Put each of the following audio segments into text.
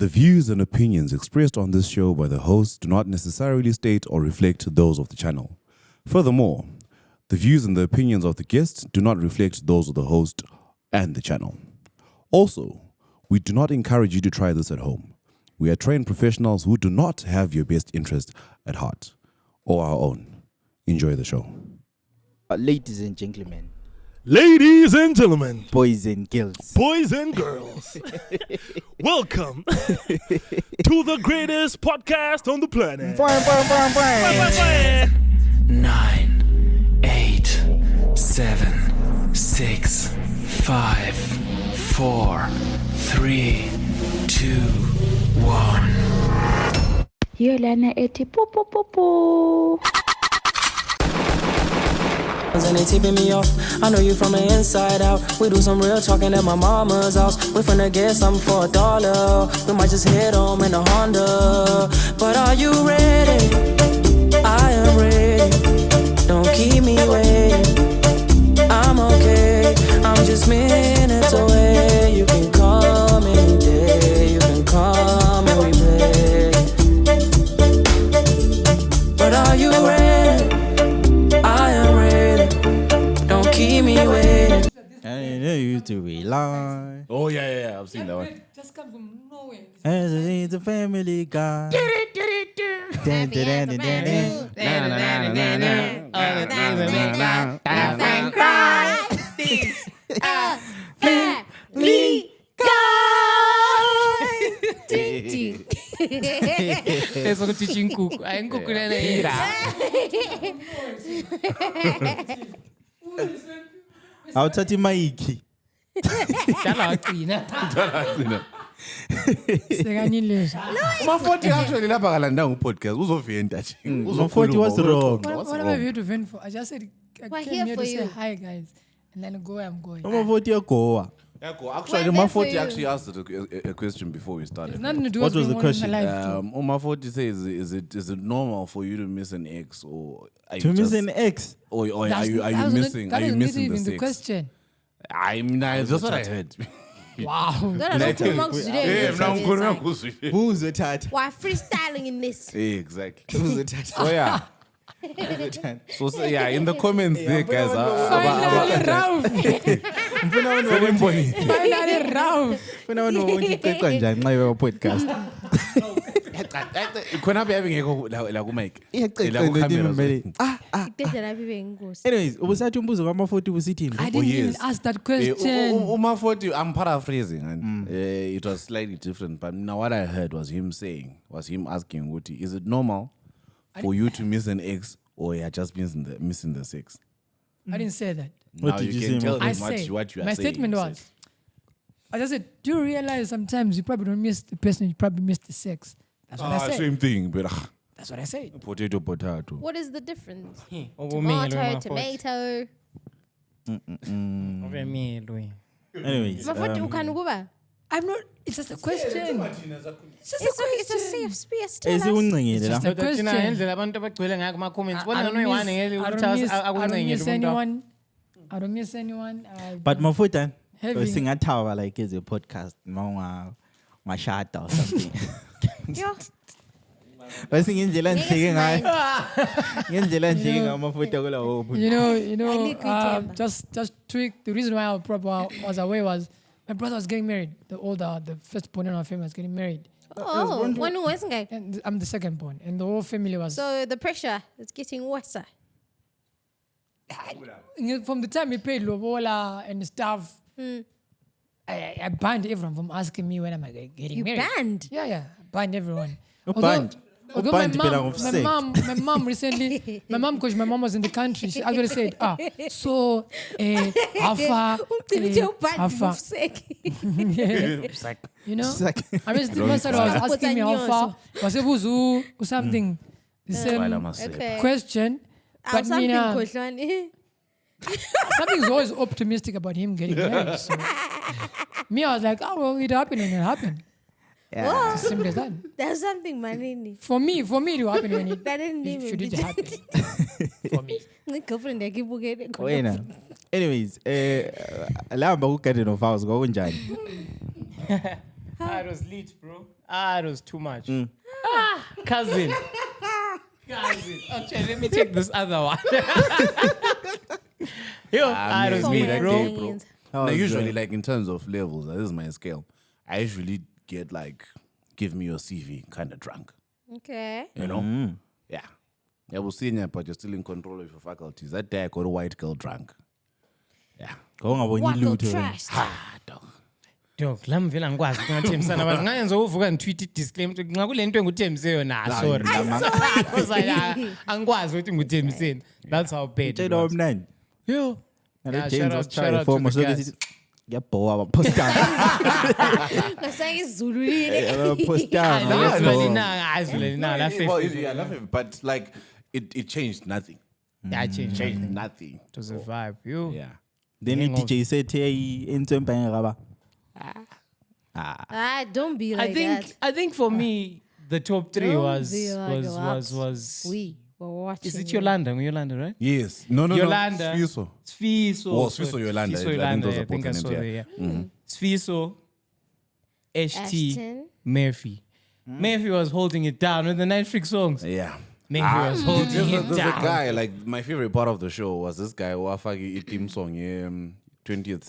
The views and opinions expressed on this show by the hosts do not necessarily state or reflect those of the channel. Furthermore, the views and the opinions of the guests do not reflect those of the host and the channel. Also, we do not encourage you to try this at home. We are trained professionals who do not have your best interest at heart or our own. Enjoy the show. Ladies and gentlemen. Ladies and gentlemen, boys and girls, welcome to the greatest podcast on the planet. 9, 8, 7, 6, 5, 4, 3, 2, 1. Yolana eti po po po po. And they tipping me off. I know you from the inside out. We do some real talking at my mama's house. We finna get something for $1. We might just head home in a Honda. But are you ready? I am ready. Don't keep me waiting. I'm okay. I'm just minutes away. You can call me any day. You can call me we play. But are you ready? I am ready. Don't keep me waiting. I know you to rely. Oh, yeah, I've seen that one. Just come from nowhere. As it's a family guy. Eso que chichi nkukhu, hayi inkukhu lena ira. Awuthatha imayiki. Dala wagcina. Sekanilesha. Maforty actually lapha kalanda ngupodcast uzovenda nje. Maforty was wrong. What am I here to vent for? I just said I We're came here here for to say you. hi guys and then go I'm going. Maforty yagoa. Actually, We're there Maforty for actually asked a question before we started. It's nothing to do What with was the going on in question? my life. Maforty says, is it normal for you to miss an ex, or are you To miss just- an ex. or are That's- you that was missing? not- Are you that missing isn't the even sex? question. I mean, that's what I heard. Wow. Who's the tat? We're freestyling in this. Exactly. Who's the tat? So yeah. So yeah, in the comments there, guys. Finally Ralph. Finally Ralph. Funa wena uyiceqa njani nxa iwe podcast? Khona be having la ku mic. Anyways, ubusathi umbuzo kaMaforty usithini? I didn't even yes. ask that question. Maforty, I'm paraphrasing, and it was slightly different. But now what I heard was him asking, Wuti, is it normal for you to miss an ex, or you're just missing the sex? I didn't say that. What Now did you you can say, tell I them said, what you are my saying. statement was, I just said, do you realize sometimes you probably don't miss the person, you probably miss the sex? That's what I said. Same thing, but That's what I said. potato. What is the difference? Tomato, Tomato. Anyways, Maforty ukhani kuba? I'm not, it's just a question. It's just a It's a question. safe space. Tell us. esiwuncingile Just la. a question. Ngendlela abantu abagcwele ngakho ama-comments bona I don't noyi-one miss- ngeli I ukuthi don't miss akuncengele umuntu anyone. I don't miss anyone. But Maforty, Having- singathawa like as a podcast ngashada or something. Yo, Bese ngendlela enhleke ngayo. Niggas Ngendlela enhleke ngayo Maforty kula open. You know, liquid just tweak. The reason why I was away was my brother was getting married. The first born in our family was getting married. Oh, when was it? And I'm the second born. And the whole family was... So the pressure is getting worse. From the time he paid Lobola and stuff, I banned everyone from asking me when am I getting You married. banned? Yeah, I banned everyone. Banned? Although Banned my people of mom recently, because my mom was in the country, she actually said, so, how far, how far, you know? I mean, the person was asking me how far, was it Buzu or something, the same question, but something's always optimistic about him getting married. So. Me, I was like, oh, well, it happened and it happened. Yeah. It's simple as that. There's something, man. For me, it will happen when it, That didn't it even should it happen. For me. Wena. Anyways, lamba ku Garden of House ngokunjani? It was lit, bro. It was too much. Cousin. Okay, let me take this other one. It was me, bro. Now, usually, like in terms of levels, this is my scale. I usually get like, give me your CV, kind of drunk. Okay. You know? Yeah. I was senior, but you're still in control of your faculties. That day I got a white girl drunk. Yeah. Wacko trash. Dog. Dog, lamvela ngikwazi kungathembisana abantu ngayenza uvuka ngitweet disclaimer ukuthi nxa kule nto engithembise yona sorry. Angikwazi ukuthi ngikuthembiseni. That's how bad. Tshela omnandi. Yo. James was trying for to the guys. ngiyabhowa abapostana. Ngasake isiZulu Postana. But like, it changed nothing. Yeah, changed Nothing. It was a vibe. Yo. Yeah. Then it DJ said, "Hey, into mpanga don't be like that. I think for me the top 3 Don't was be like that. We were watching. Is it Yolanda? Yolanda, right? Yes. No. Yolanda. Sfiso. Sfiso Yolanda. Sfiso Yolanda. I think I saw that, yeah. Sfiso, HT, Ashton. Murphy. Murphy was holding it down with the Night Freak songs. Yeah. Murphy was holding it There's a down. guy, like, my favorite part of the show was this guy who afagi a theme song, 20th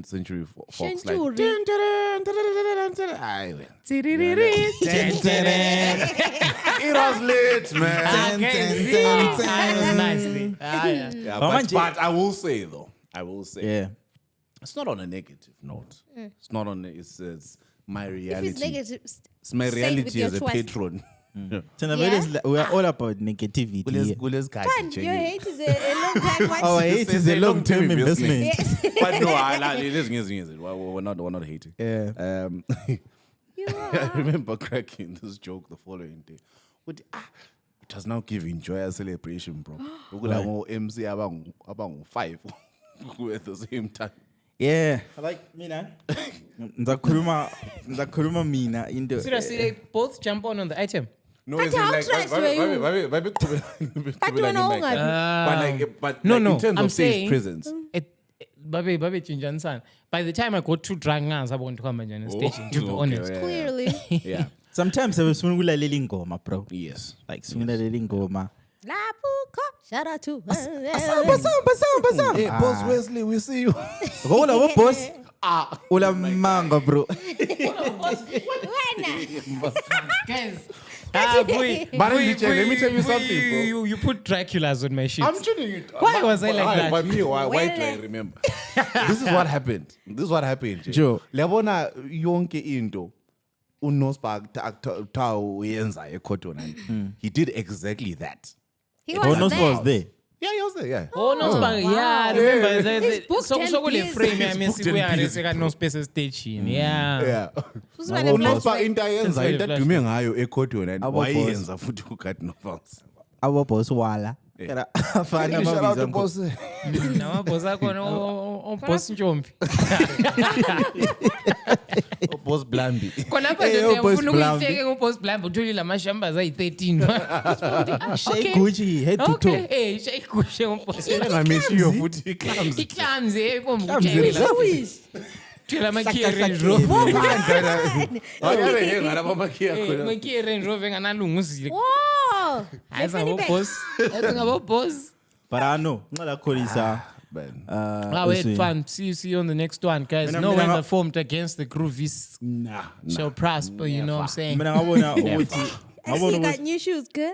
century Fox. Like, Century. it was lit, man. It was nicely. Yeah, but I will say, though, Yeah. it's not on a negative note. It's not on. It's my If reality. it's negative, It's my say it with reality your as a chest. patron. We are all about negativity. Your hate is a long time watch. Our hate is a long-term investment. Yes. But no, listen. We're not hating. Yeah. You I are. remember cracking this joke the following day. It was now giving joy a celebration, bro. We could have more MC about 5 at the same time. Yeah. Like mina. Nzakhuluma mina into. Seriously, they both jump on the item. No, But it's how like trust were you? but No, in terms I'm of stage saying presence. Babe chinjansan. By the time I got too drunk, I want to come on the stage. To be honest, Clearly. Yeah. Sometimes I was ukulalela ingoma, bro. Yes. Like ukulalela ingoma. Lapuko. Shout out to Basam. Hey, Boss Wesley, we see you. Hola, what boss? Ula manga, bro. guys. Vuyi, let me tell you something, bro. You put Draculas on my shit. I'm telling you. Why was I like that? By me, why do I remember? This is what happened. Joe. Lebona yonke into unospa ta uyenza ekhotona. He did exactly that. He Honos was there. Yeah, he was there, yeah. Oh, no, wow. yeah, remember. He's booked So 10 go years. frame. I mean, booked we 10 are years. no space stage. Yeah. Yeah. Unospa Unospa into ayenza That's into very adume ngayo ekhotona. Abo Why boss. yenza futhi ukat novels. Our boss wala. Afana Shout out to mabiza boss. Now, boss, I go boss Njombi. Boss Blambi. Khona apha Hey, nje boss ufuna Blambi. ukuyifeke ngoboss Blambi uthulile amashamba ayi 13. Shake Gucci head to toe. Okay, shake kushe ngoboss. Ngameshiyo futhi clumsy. Iklamzi ebomvu Clumsy. kutshela. Thula makia Range Rover. Ayare ngara mama kia khona. Makia Range Rover nganalungu uzile. Whoa. Ayizabo boss. Ayizabo boss. But I know. Ngala kholisa. We had fun. See you on the next one, guys. Mina- No mina- one formed against the groovies shall prosper, you know what I'm saying? Mina ngabona ukuthi I see you got new shoes, good?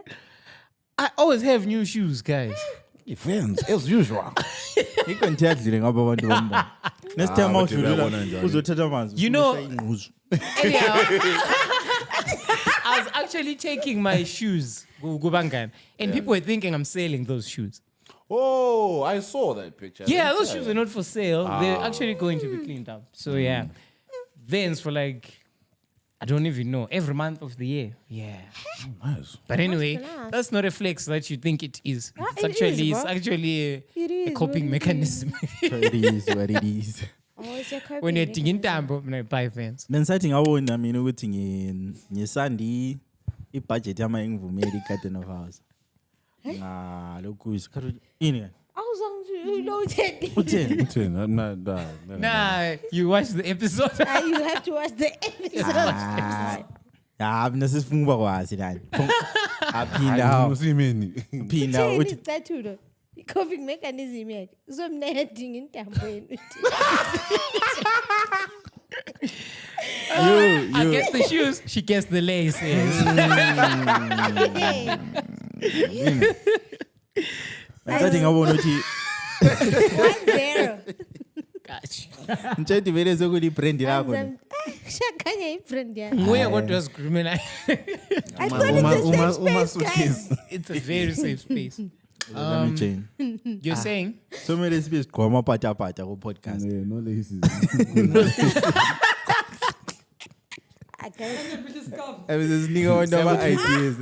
I always have new shoes, guys. Events as usual. ikonto yadlile ngaba abantu bamba. Next time but uyabona awudlula njani. uzothatha amanzi. You know- ushaya ingquzu. Anyhow, I was actually taking my shoes, Gubangan, and people were thinking I'm selling those shoes. Oh, I saw that picture. Yeah, those shoes are not for sale. They're actually going to be cleaned up. So yeah, Vans for like, I don't even know, every month of the year. Yeah. Nice. But anyway, class. that's not a flex that you think it is. It's it actually, is, it's bro. actually It a is coping what it mechanism. It is what it is. Oh, it's your coping When you're mechanism. thinking tambo, I buy Vans. Bengisathi ngawona mina ukuthi ngisandi ibudget yama engivumeli i-garden of house. Lokhu isikhathi ini I was on you know that. utheni? Nah, you watch the episode. You have to watch the episode. Ah, mina sesifunga kwazi lana. Aphinda phinda Thini uthi isicathulo? I-coping mechanism yakhe. Uzomnedinga intambo yenu. I guess the shoes, she gets the laces. ngathi ngabona uthi 1-0. ntshethi vele sokuli brand lakho. Shakanya i-brand yakhe. Nguye kodwa sikhulumela. I thought it's a safe space, guys. It's a very safe space. Jane. You're saying? So mele sibe sigqwa amapatapata ku podcast. No laces. Sinika abantu ama-ideas.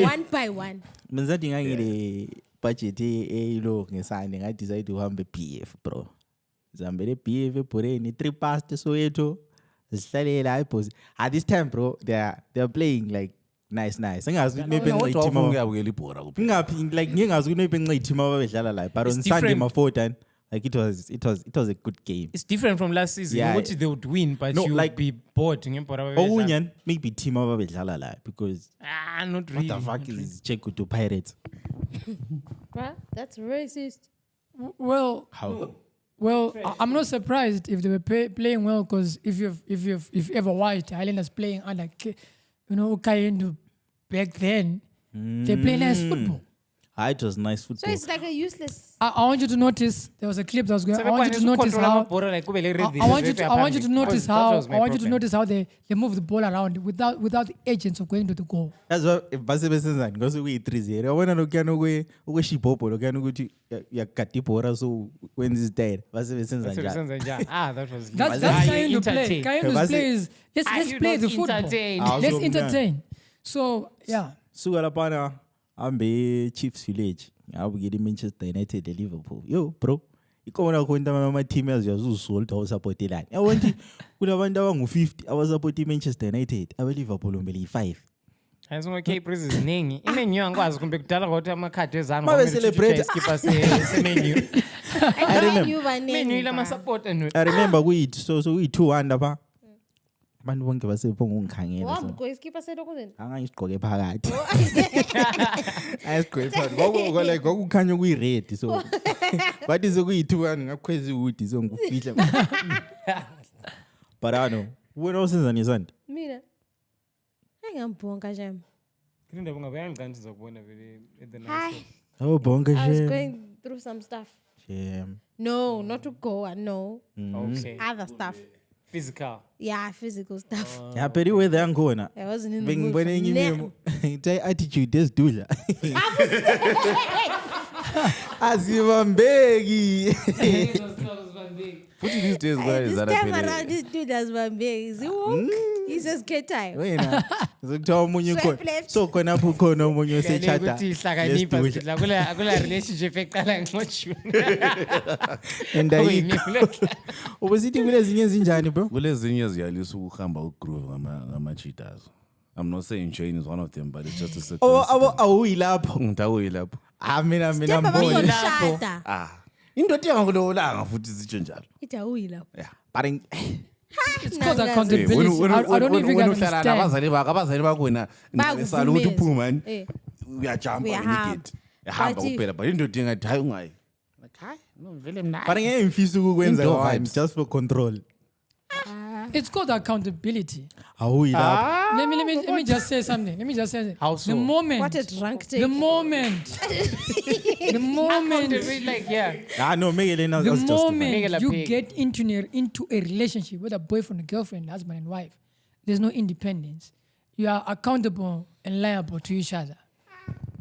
One by one. Benzathi ngangile budget eyilo ngesande ngadecide uhambe BF bro. Zihambele BF eBhoreni 3 past Soweto. Zihlalele hayi boss. At this time bro they're playing like nice. Engazi maybe ngithi team Ngiyabukela ibhora kuphela. ngaphi like ngingazi maybe ngithi team ababedlala la but on Sunday Maforty like it was a good game. It's different from last season. Yeah. Which they would win, but No, you like- would be bored. Ngempora Okunye maybe team ababedlala la because not really. what the fuck is Checo to Pirates? Bruh, that's racist. Well, How? I'm not surprised if they were playing well because if you've ever watched Highlanders playing under, Kayendo back then, they play nice football. It was nice So football. it's like a useless. I want you to notice there was a clip that was going. I want you to notice how. I want you to notice how they move the ball around without the agents of going to the goal. That's what basebenzani because we 3-0. Yabona lokuyana okweshibhobho lokuyana ukuthi yakati ibhora so when is dead. Basebenza njalo. That was That's kind of play. Kind of play is let's play the football. Let's entertain. So yeah. Suka lapana ambe Chiefs Village. Ngabukela Manchester United Liverpool. Yo bro. Ikona khona ama team yazuzusol to support line. Yawona kunabantu abangu50 abasupport Manchester United, aba Liverpool mbele 5. Ayizona Cape Breeze ziningi. Imenu angikwazi kumbe kudala kodwa amakhadi ezana Mabe celebrate skipper semenu. I remember. Menu ila support and I remember so we 2-1 lapha. Abantu bonke basephonga ungikhangela Wow, so. because keep us okuzen. Angayisigqoke phakathi. Ayisigqoke phakathi. Like kwakukhanya kuyi red so. Bathi sokuyi2-1 ngakhweza uwudi so ngufihla. But I know. Wena usenzani Sandi? Mina. Engambonga jam. Kinda bungabe ngikanti zokubona vele at the Hi. night. Oh bonke I was shame. going through some stuff. Shame. No, not to go. No. Okay. Other stuff. Physical. Yeah, physical stuff. Yeah, but where they ngona. I wasn't in the mood. Bengibone for ngimemo. Tay attitude desdula. Azibambeki. Futhi these days where is This that time around, this dude has one big. Is he woke? He says K-time. Wena. Zokuthiwa umunye Swipe khona. left. So khona apho khona umunye osechata. Ukuthi ihlakanipha sidla akula relationship eqala ngoJune. And ayikho. Ubesithi kulezinye ezinjani bro? kulezinye ziyalisa ukuhamba ugroove ngama-cheaters. I'm not saying Jane is one of them, but it's just a certain. Awuyilapho. Ngitawuyilapho. Mina Step mbona. abazolishada. Indoda yangakulolanga futhi zitsho njalo. Itawi lapho. Yeah. But It's called accountability. I don't know if you can uhlala understand. abazali bakho wena ngisala ukuthi uphuma Eh. uyajumpa Uyahamba. ngigate. Ehamba But kuphela but indoda ingathi hayi ungayi. Like hayi no vele mnandi. but ngeke ngifisa ukukwenza Indoor one vibes. just for control. It's called accountability. Awuyilapho. Let me just say something. How The so? moment. What a drunk take. The moment. Like yeah. No, make it The that's moment Make you it a get into a relationship with a boyfriend, a girlfriend, husband, and wife, there's no independence. You are accountable and liable to each other.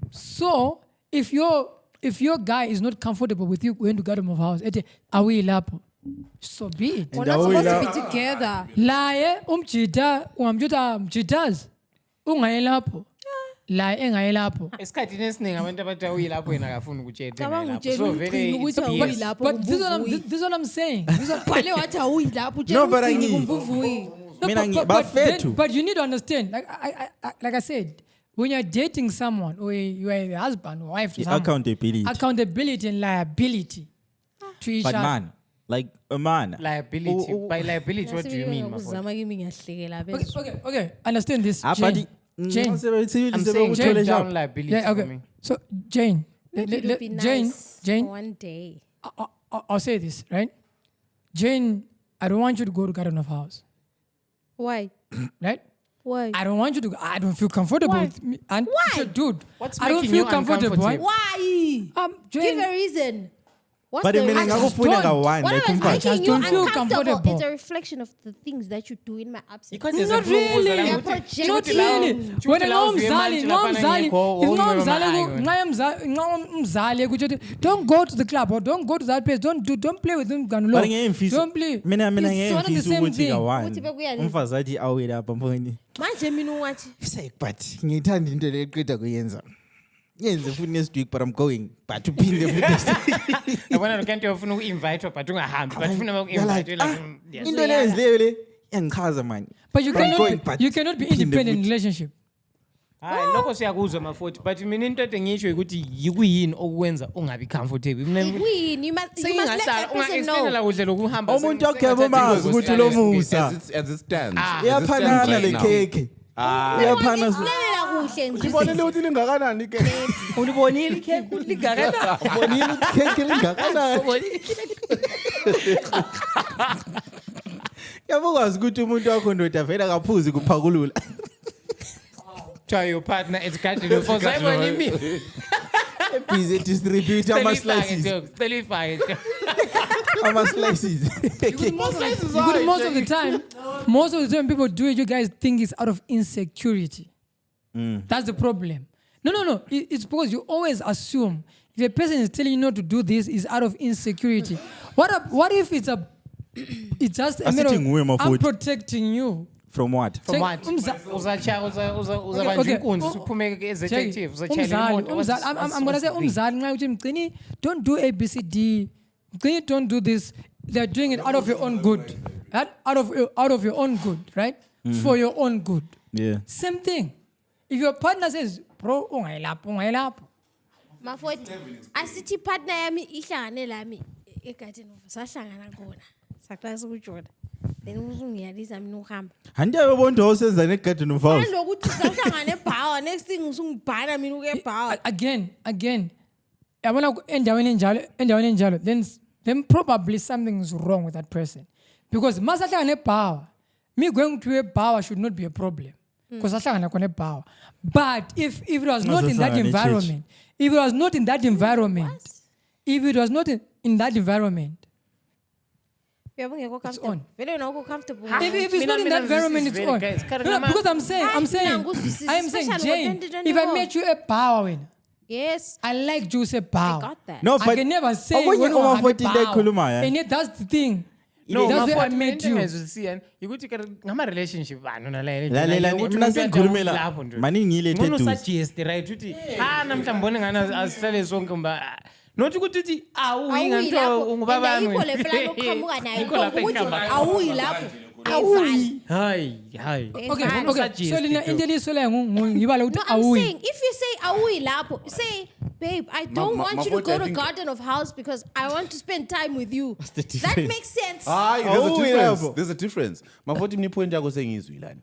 So if your guy is not comfortable with you going to get him of house, so be it. We're not supposed to be together. Laye umjida ungamjuda mjidas ungayelapho. Laye engayelapho. Esikhathini esiningi abantu abathi awuyilapho yena akafuni ukutshela. Cabanga utshela umqhini ukuthi awuyilapho. But this is what I'm saying. Bhale wathi awuyilapho utshela No, but umqhini angithi. kumvuvuyi. But you need to understand, like I said, when you're dating someone or you are a husband or wife to someone, Accountability. accountability and liability to each But other. man, Like a man. Liability. By liability, what do you mean, Maforty? Uzama kimi ngiyahlekela phezulu. Okay. Understand this, Ah, Jane. but Jane. I'm saying Jane down liability for Okay. me. So Jane, Maybe it would be Jane, nice Jane. for one day. I'll say this, right? Jane, I don't want you to go to Garden of House, Why? right? Why? I don't want you to go. I don't feel comfortable Why? with me. And Why? So, dude, What's I don't making feel you comfortable. uncomfortable? Why? Jane, Give a reason. What's But the I mean, reason? don't. one. Whatever is I making just you don't feel uncomfortable, comfortable. it's a reflection of the things that you do in my absence. Because there's Not a proposal really. and They're Not projecting. really. When I know don't go to the club or don't go to that place. Don't play with them. Don't play. Mina It's one and the same thing. Ukuthi bekuya nini? umfazi athi awele apha mfowini. Manje mina ungathi But ngiyithanda into le eqeda kuyenza. Yenze futhi next week but I'm going. But uphinde futhi. Yabona lo kanti ufuna uku-invite but ungahambi but ufuna uku-invite like yes. Into le ezileyo le yangichaza man. But you But I'm going, cannot but you cannot be in the independent in boot. relationship. Hayi lokho siyakuzwa Maforty but mina into ede ngisho ukuthi yikuyini okwenza ungabi comfortable. Queen, you must let that person know. Unga-explainela kuhle lokuhamba. Umuntu okheba mazi ukuthi lo Musa As it stands. iyaphanana le cake. Iyaphana. Explainela kuhle Ngibonile ukuthi lingakanani ke. Ulibonile ikhekhe ligakana. Ubonile ukuthi cake lingakanani. Yabukwazi ukuthi umuntu wakho ndoda vela kaphuzi kuphakulula. Try your partner it's garden for sayibona imi. Busy distribute ama slices. Stelify. Ama slices. Most of the time people do it, you guys think it's out of insecurity. That's the problem. No. It's because you always assume if a person is telling you not to do this, is out of insecurity. What if it's just a matter of Asithini nguwe, Maforty? I'm protecting you. From what? From what? Uzabanja inkunzi uphume ezective I'm gonna say umzali nxa uthi Mgcini, don't do ABCD. Mgcini, don't do this. They're doing it out of your own good. Out of your own good, right? For your own good. Yeah. Same thing. If your partner says, bro, ungayilapho. Maforty, asithi partner yami ihlangane lami egarden of sahlangana khona. Saqalisa ukujona. Then uzungiyalisa mina uhamba. Hande yabona osenza ne garden of house. Manje ukuthi sahlangana ebhawa next thing usungibhana mina uke ebhawa. Again. Yabona endaweni enjalo then probably something is wrong with that person. Because masahlangana ebhawa, me going to a bar should not be a problem. Because sahlangana khona ebhawa. But if it was not in that environment, if it was not in that environment, it's on. Vele unakho comfortable. If it's not in that environment, it's on. No, because I'm saying, Jane, if I met you at bar, Yes. I like juice at bar. I got that. No, I but can never say when you are Maforty le khuluma ya. and yet that's the thing. No, That's where I Maforty met you. ukuthi ngama relationship banu nalaye. Lalela mina sengikhulumela maningi ile Ngono tattoos. suggest right uthi namhla mbone ngana asihlale sonke mba nothi ukuthi uthi awuyi nganto ungubabami. Yikho le plan oqhamuka nayo. Yikho lapho Ukuthi ekhamba. awuyi lapho. Hayi. Okay. So lina into liswela ngibala ukuthi No, I'm awuyi. saying if you say awuyi lapho, say, babe, I don't want you to go to Garden of House because I want to spend time with you. That makes sense. There's a difference. Maforty mni point yakho sengizwilani.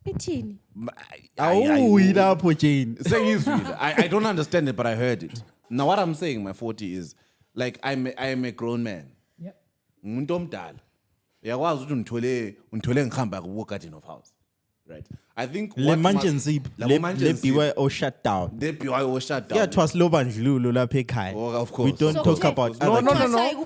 Ithini? Awuyi lapho Jane. Sengizwile. I don't understand it but I heard it. Now what I'm saying Maforty is like I am a grown man. Yep. Umuntu omdala. Uyakwazi ukuthi ungithole ngihamba ku Garden of House. Right. I think Le manje nsipho le BYO shut down. The BYO shut down. Yeah, twasilo bandlululo lapha ekhaya. Oh, of course. We don't talk about No.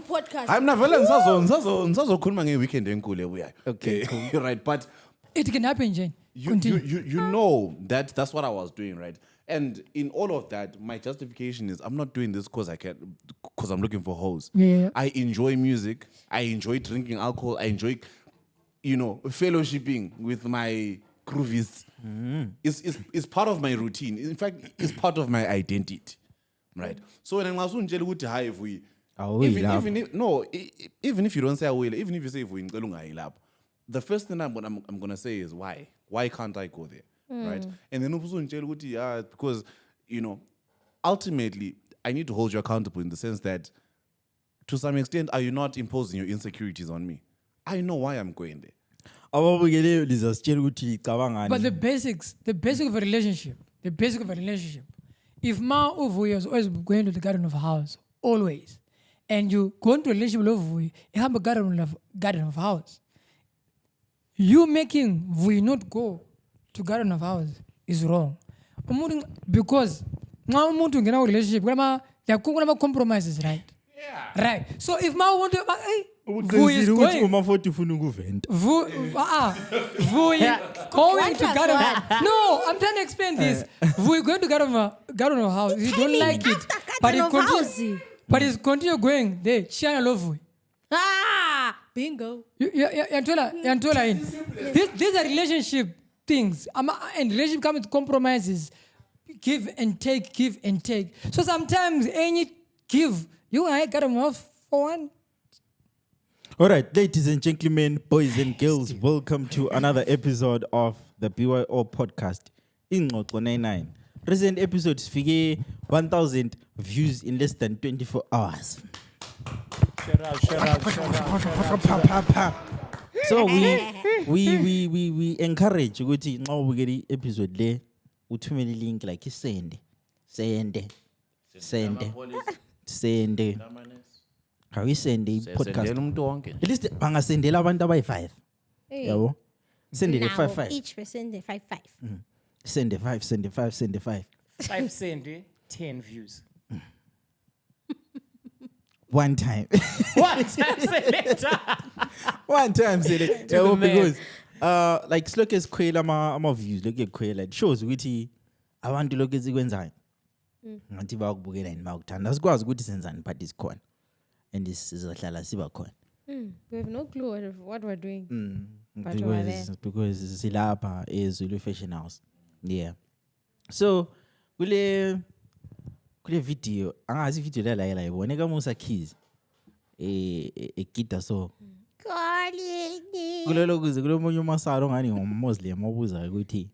Podcast. I'm not vele ngisazokhuluma ngeweekend enkulu ebuyayo. Okay. Right, but It can happen, Jane. Continue. you know that's what I was doing, right? And in all of that, my justification is I'm not doing this because I'm looking for hoes. Yeah. I enjoy music. I enjoy drinking alcohol. I enjoy, fellowshipping with my groovies. It's part of my routine. In fact, it's part of my identity, right? So when I'm hi Vuyi, even if you don't say awile, even if you say Vuyi ngicela ungayilapho, the first thing I'm gonna say is why? Why can't I go there? Right? And then because ultimately I need to hold you accountable in the sense that to some extent, are you not imposing your insecurities on me? I know why I'm going there. But But the basic of a relationship, if Ma or Vuyi is always going to the garden of a house, always, and you go into a relationship with Vuyi, you have a garden of a house. You making Vuyi not go to garden of house is wrong. Because now umuntu ngena relationship, there are compromises, right? Yeah. Right. So if Ma want to, Vuyi is going. Vuyi going to garden. No, I'm trying to explain this. Vuyi going to garden of house. He don't like it, but he's continue going there. Shana love Vuyi. Bingo. Yantola in. These are relationship things. And relationship come with compromises. Give and take. So sometimes any give, you ain't got enough for one. All right, ladies and gentlemen, boys and girls, welcome to another episode of the ByoPodcast in 99. Recent episodes figure 1,000 views in less than 24 hours. So we encourage ukuthi nxa ubukela episode le uthumele link like send. How we send the podcast? At least bangasendela abantu abayi5. Yabo. Send it 5. Each person the 5. Send the 5. 5 send 10 views. One time. One time selector. One time selector. Because like sloke is kwela ama views look at kwela it shows ukuthi abantu lokho ezikwenzayo. Ngathi bayakubukela yini bakuthanda. Sikwazi ukuthi senzani but is khona. And this is sizahlala siba khona. We have no clue what we're doing. Because silapha Zulu Fashion House. Yeah. So kule video angazi video la yibona ka Musa Keys ekita so kulelo kuze kulomunye umasalo ngani ngummuslim obuza ukuthi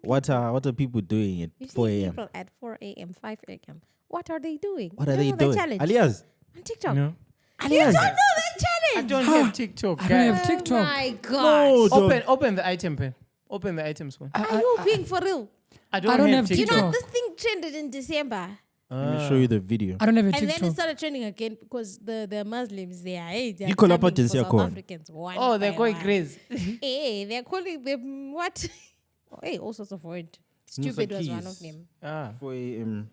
what are people doing at 4 a.m. People at 4 a.m., 5 a.m. What are they doing? What are they doing? Alias on TikTok. No. Alias. You don't know that challenge. I don't have TikTok. I don't have TikTok. Oh my gosh. No, Open the item pen. Open the items one. Are you being for real? I don't have TikTok. You know, this thing trended in December. Let me show you the video. I don't have a And TikTok. then it started trending again because the Muslims they are You call up coming for South Africans. Oh, they're going crazy. Hey, they're calling them what? Hey, all sorts of words. Stupid was one of them. 4 a.m.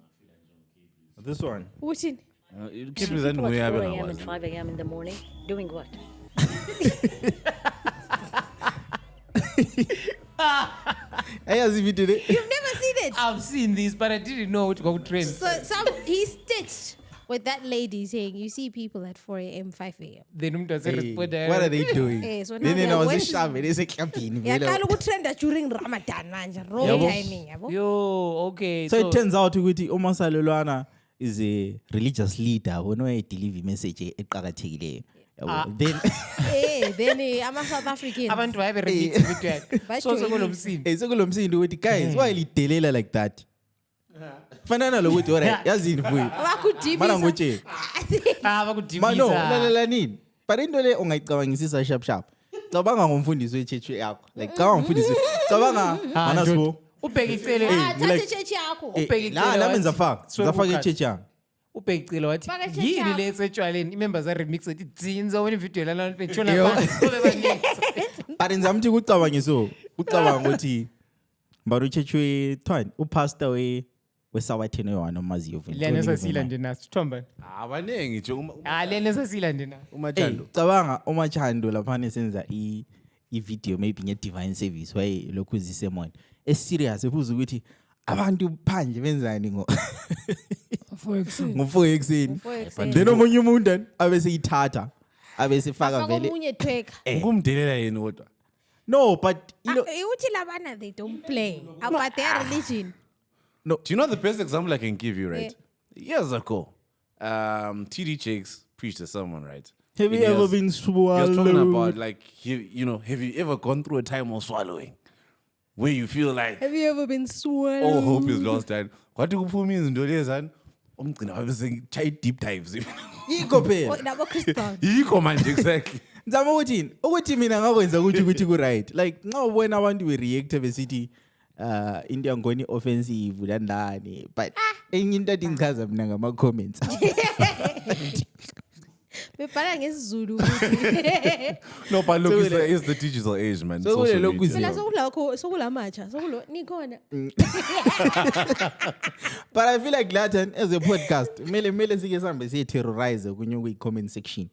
This one. What's in? Keep presenting where you have and 5 a.m. in the morning, doing what? If you You've never seen it. I've seen this, but I didn't know it would trend. So he stitched with that lady saying, you see people at 4 a.m., 5 a.m. Then what are they doing? Hey, so now Then I was went- shoving. They say camping. Yeah, kind of trend during Ramadan, man. Wrong timing. Yabo. Yo, okay. So it turns out ukuthi uMasalo Lwana is a religious leader who deliver message eqhakathekileyo. Then Then I'm a South African. Abantu bayabe repeat video. So kulomsini. sekulomsindo ukuthi guys why lidelela like that? Fanana lo ukuthi alright yazini Vuyi. Mana ngotshela. Mano lalela nini? But into le ungayicabangisisa sharp. Cabanga ngomfundisi wechurch yakho. Like cabanga ngomfundisi. Cabanga mana sibo. Ubheka icele. Thatha church yakho. La menza faka. Zafaka ichurch yakho. Ubheka icele wathi Faka church yini yakho. le etshwaleni imembers are remix ethi dzinza wena video lana betshona phansi so bebaningi. But nzamthi kucabangiso. Ucabanga ukuthi mbaru church wethwani upastor wesawathene yona omaziyo vele. Lena sasila ndinaso Thomba. Abanengi nje Lena sasila ndinaso. umachando. Cabanga umachando lapha senza i-video maybe nge-divine service waye lokhu zisemoni eserious ebuza ukuthi abantu phandle benzani ngo4 ekseni then omunye umuntu abese ithatha abese faka vele Omunye tweka. Ukumdelela yini kodwa? no but Uthi labana they don't play about their religion. Do you know the best example I can give you, right? Years ago, TD Jakes preached to someone, right? have you And he ever was- been He was swallowed? talking about like have you ever gone through a time of swallowing where you feel like Have you ever been swallowed? all hope is lost and what do you mean in Mgcini wabe sengitshaya deep dives yikho phela nabo Chris Brown. Yikho manje exactly. ngizama ukuthi mina ngakwenza ukuthi ku-right like nxa ubona abantu be-reacta besithi into yangoni offensive landani but enye into athi ngichaza mina ngama-comments Bebhala ngesizulu. No, but look, it's the digital age, man. So Social look, media. Phela sokulamatsha, sokulo nikhona. but I feel like Latin as a podcast mele sike sihambe siye-terrorize kunye kwi-comment section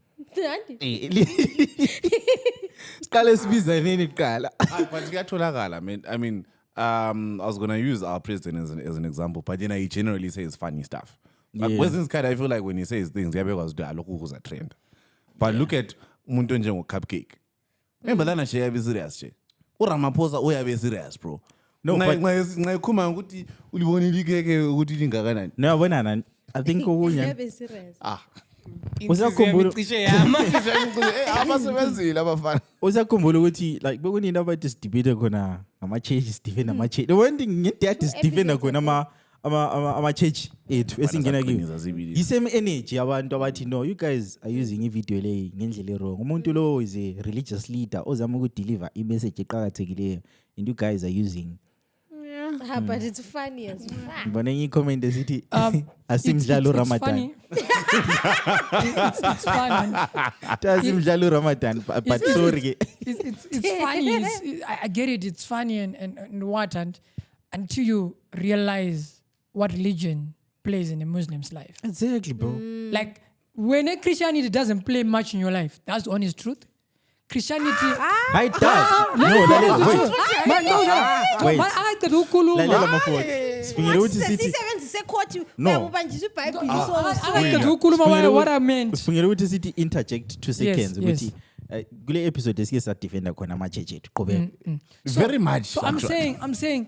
siqale sibizaneni kuqala. But kuyatholakala, man. I mean, I was gonna use our president as an example, but then he generally says funny stuff. But Weston's kind, I feel like when he says things, yeah, because I look who's a trend. But look at umuntu njengo Cupcake. Remember that she yabe serious nje. uRamaphosa uyabe serious, bro. No, but ngayikhuma ukuthi ulibonile ikeke ukuthi lingakanani. no yabona I think okunye Be serious. usakhumbula cishe yama. Abasebenzile abafana. usakhumbula ukuthi like bekunini abathi sidebate khona ngama-church sidefend ama-church. The one thing ngedade sidefenda khona ama-church ethu esingena kiwo yi-same energy abantu abathi no you guys are using ivideo leyi ngendlela e-wrong. Umuntu lo is a religious leader ozama ukudeliver i-message eqakathekileyo and you guys are using But it's funny as fuck. ngibona enye i-comment esithi asimdlalo Ramadan. It's fun. asimdlalo Ramadan but sorry ke. It's funny. I get it. It's funny and what and until you realize what religion plays in a Muslim's life. Exactly, bro. Like when a Christianity doesn't play much in your life, that's the honest truth. Christianity. It does. No, wait. Lalela Maforty. Sifingile ukuthi sithi Sisebenzise quote No. uyabanjisa iBhayibheli What I meant. sifingile ukuthi sithi interject 2 seconds yes. ukuthi kule episode esike sadefenda khona ama-church ethu qhubeka. Very much. So I'm saying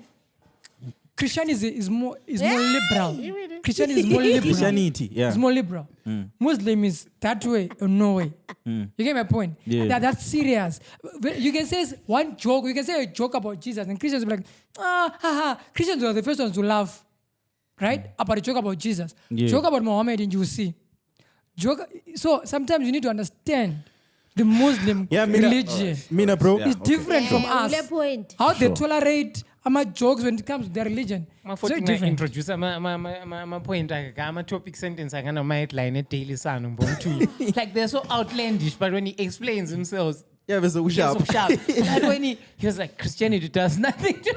Christianity is more liberal. Christianity is more liberal. Christianity, yeah. It's more liberal. Muslim is that way or no way. You get my point? Yeah. That's serious. You can say one joke. You can say a joke about Jesus, and Christians will be like, Christians are the first ones to laugh, right? About a joke about Jesus. Yeah. Joke about Muhammad, and you see. So sometimes you need to understand the Muslim religion. Mina bro. It's different from us. point. How they tolerate jokes when it comes to their religion. Maforty So different. introduce my point my topic sentence I kind of might line a daily son like they're so outlandish, but when he explains himself, Yeah, but so he's so sharp. Like when he was like Christianity does nothing to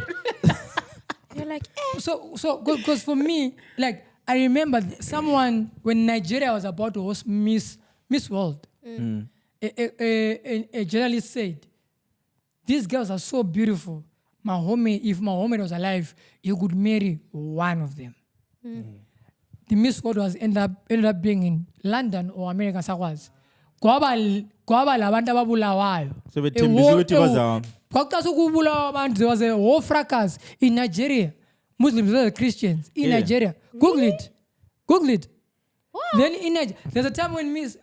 You're like, So because for me, like I remember someone when Nigeria was about to host Miss World, a journalist said, "These girls are so beautiful. If Muhammad was alive, he could marry one of them." The Miss World was ended up being in London or America. Sakwazi. Kwaba labantu ababulawayo. So bethembisa ukuthi baza Kwakubulawa abantu. There was a whole fracas in Nigeria. Muslims versus Christians in Nigeria. Google it. Then there's a time when Miss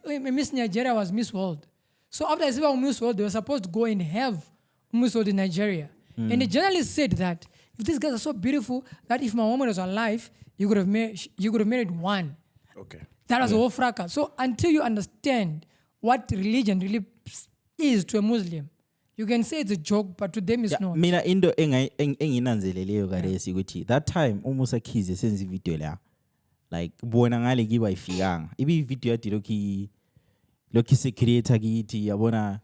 Nigeria was Miss World. So after I said Miss World, they were supposed to go and have Miss World in Nigeria. And the journalist said that if these guys are so beautiful, that if Muhammad was alive, you could have married one. Okay. That was a whole fracas. So until you understand what religion really is to a Muslim, you can say it's a joke, but to them it's not. Mina into enginanzeleleyo karesi ukuthi that time Musa Keys esenza ivideo la like bona ngale kiba ifikanga ibi video yathi lokhi secreator kithi yabona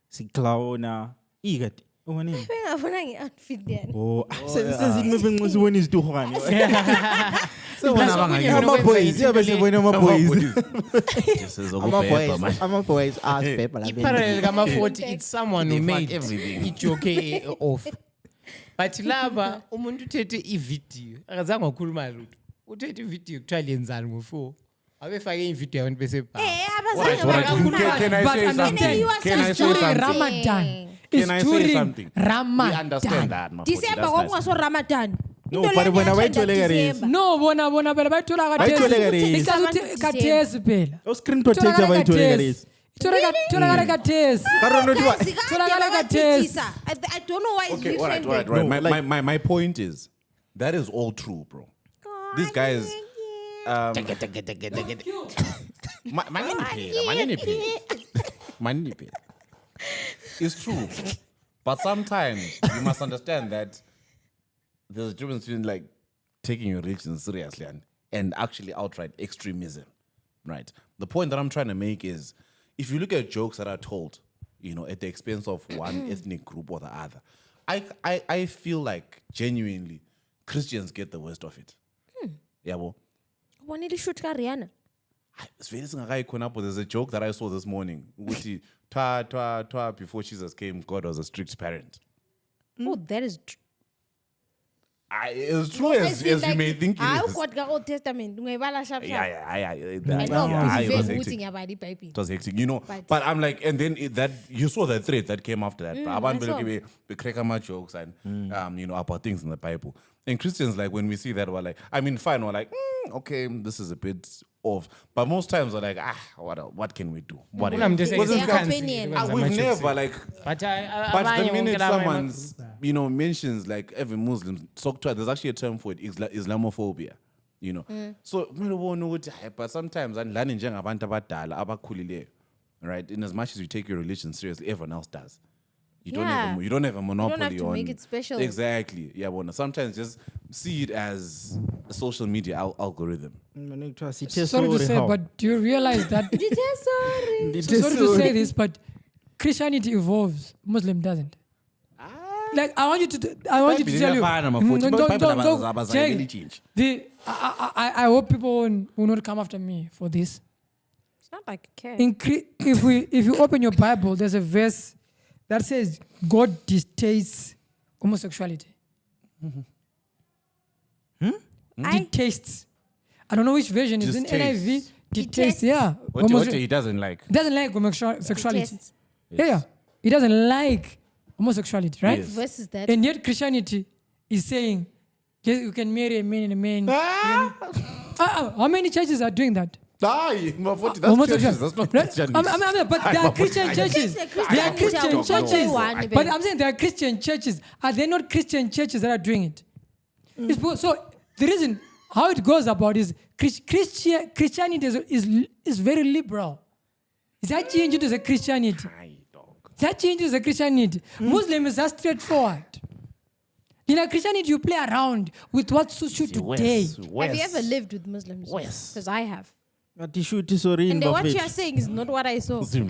siclowna ikade umanini bengafuna nge-outfit then. senzithi mebengxusa ubona izituhwane Ama ama-boys yabe sebona ama-boys ama-boys asibhebha la parallel Maforty, it's someone who made everything. ijoke off. But laba umuntu uthethe ivideo akazange wakhuluma lutho. Uthethe ivideo kuthiwa lenzani ngo4. Abefake ivideo yabantu bese Can I say something? Can I say something? Ramadan. Can I say something? Ramadan. We understand that, Maforty. December That's nice. kwakungaso Ramadan. No, but bona bayitholela karesi No, bona phela bayithola Bayithola karesi. kathesi phela. o screen protector bayitholela karesi Itholakala kathesi. I don't know why it's Okay, all different. right. My point is, that is all true, bro. These guys, Money. It's true. But sometimes you must understand that there's a difference between like taking your religion seriously and actually outright extremism, right? The point that I'm trying to make is if you look at jokes that are told, at the expense of one ethnic group or the other, I feel like genuinely Christians get the worst of it. Yeah, well. It's very there's a joke that I saw this morning. Before Jesus came, God was a strict parent. Oh, that is it's true as you may think it is. God got Old Testament. Yeah. It was hectic, But I'm like, and then that you saw the thread that came after that. We crack my jokes and about things in the Bible. And Christians, like when we see that, we're like, fine, we're like, okay, this is a bit off. But most times we're like, what can we do? What I'm just saying, we've never like. But the minute someone's mentions like every Muslim, there's actually a term for it, Islamophobia. So but sometimes right? In as much as you take your religion seriously, everyone else does. You don't have a monopoly you don't have to on make it special. Exactly. Yeah, well, sometimes just see it as a social media algorithm. Sorry to say, but do you realize that? Sorry to say this, but Christianity evolves, Muslim doesn't. Like I want you to tell you. I hope people will not come after me for this. It's not like a care. If you open your Bible, there's a verse that says God detests homosexuality. Detests. I don't know which version is in NIV. Detests. Yeah. What he doesn't like. Doesn't like homosexuality. Yeah. He doesn't like homosexuality, right? Yes. Verse is that? And yet Christianity is saying you can marry a man and a man. How many churches are doing that? Maforty, that's churches. That's not Christianity. But there are Christian churches. There are Christian churches. But I'm saying there are Christian churches. Are there not Christian churches that are doing it? So the reason how it goes about is Christianity is very liberal. It's actually into the Christianity. It's actually into the Christianity. Muslim is just straightforward. In Christianity, you play around with what suits you today. Have you ever lived with Muslims? Yes. Because I have. And then what you are saying is not what I saw. Anyway.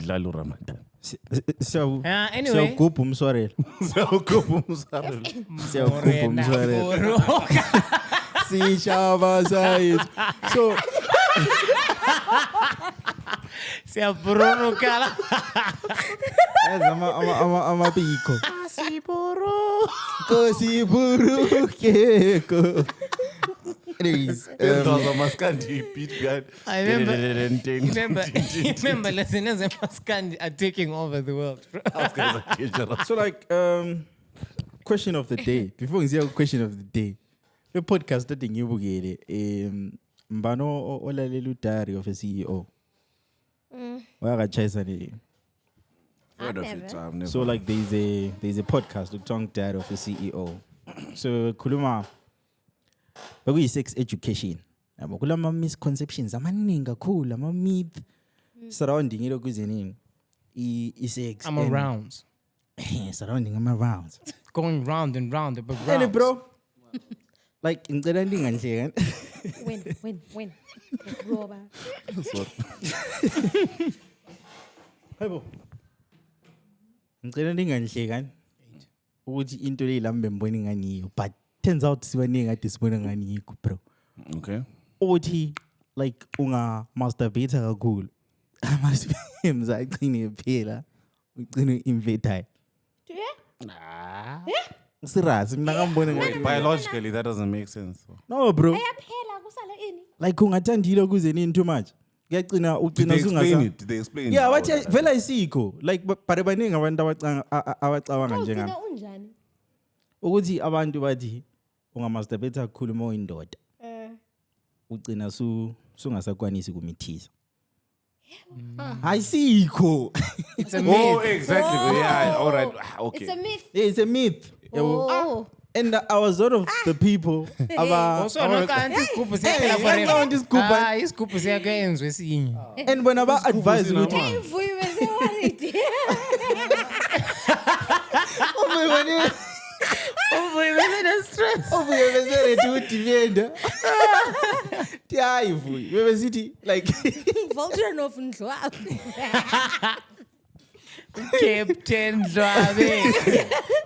Anyways, I remember listeners in Maskandi are taking over the world. So like, question of the day. Before we say question of the day, the podcast that you bugere, mbano olalelu diary of a CEO. Where I chase Heard of it, I've never. So like there's a podcast, the tongue diary of a CEO. So kuluma. But we sex education. Kula misconceptions. Amaninga cool. Ama myth surrounding it. Kuzenin. Sex. I'm around. Surrounding. I'm around. Going round and round. But hey, bro. Like in the ending and saying. When. Roora. Hey, bro. In the ending and saying. Would you into the lamb boiling on you? But turns out siwaninga at this morning and you bro. Okay. Oti like unga masturbate kakhulu. Must be him zakini phela. Ugcine invite. Serious, biologically that doesn't make sense. No, bro. Like ungathandile kuze nini too much. Kuyagcina ugcina sungasa. Did they explain? Yeah, what vela isiko. Like bare baningi abantu abacabanga njengami. Ukuthi abantu bathi ungamasturbate kakhulu mo indoda. Ugcina sungasakwanisi kumithisa. Ayikho. It's a myth. Oh, exactly. Yeah, all right. Okay. It's a myth. Yeah, it's a myth. Oh. And I was one of the people. Also nokanti isigubhu siyaphela forever. Isigubhu siyakwenziwa esinye. And when I advise you, Hey, Vuyi bese worried. uvuye bese ready udivenda. Hayi Vuyi, bebe sithi like Voltron of Ndlwabu. Captain Dlabe.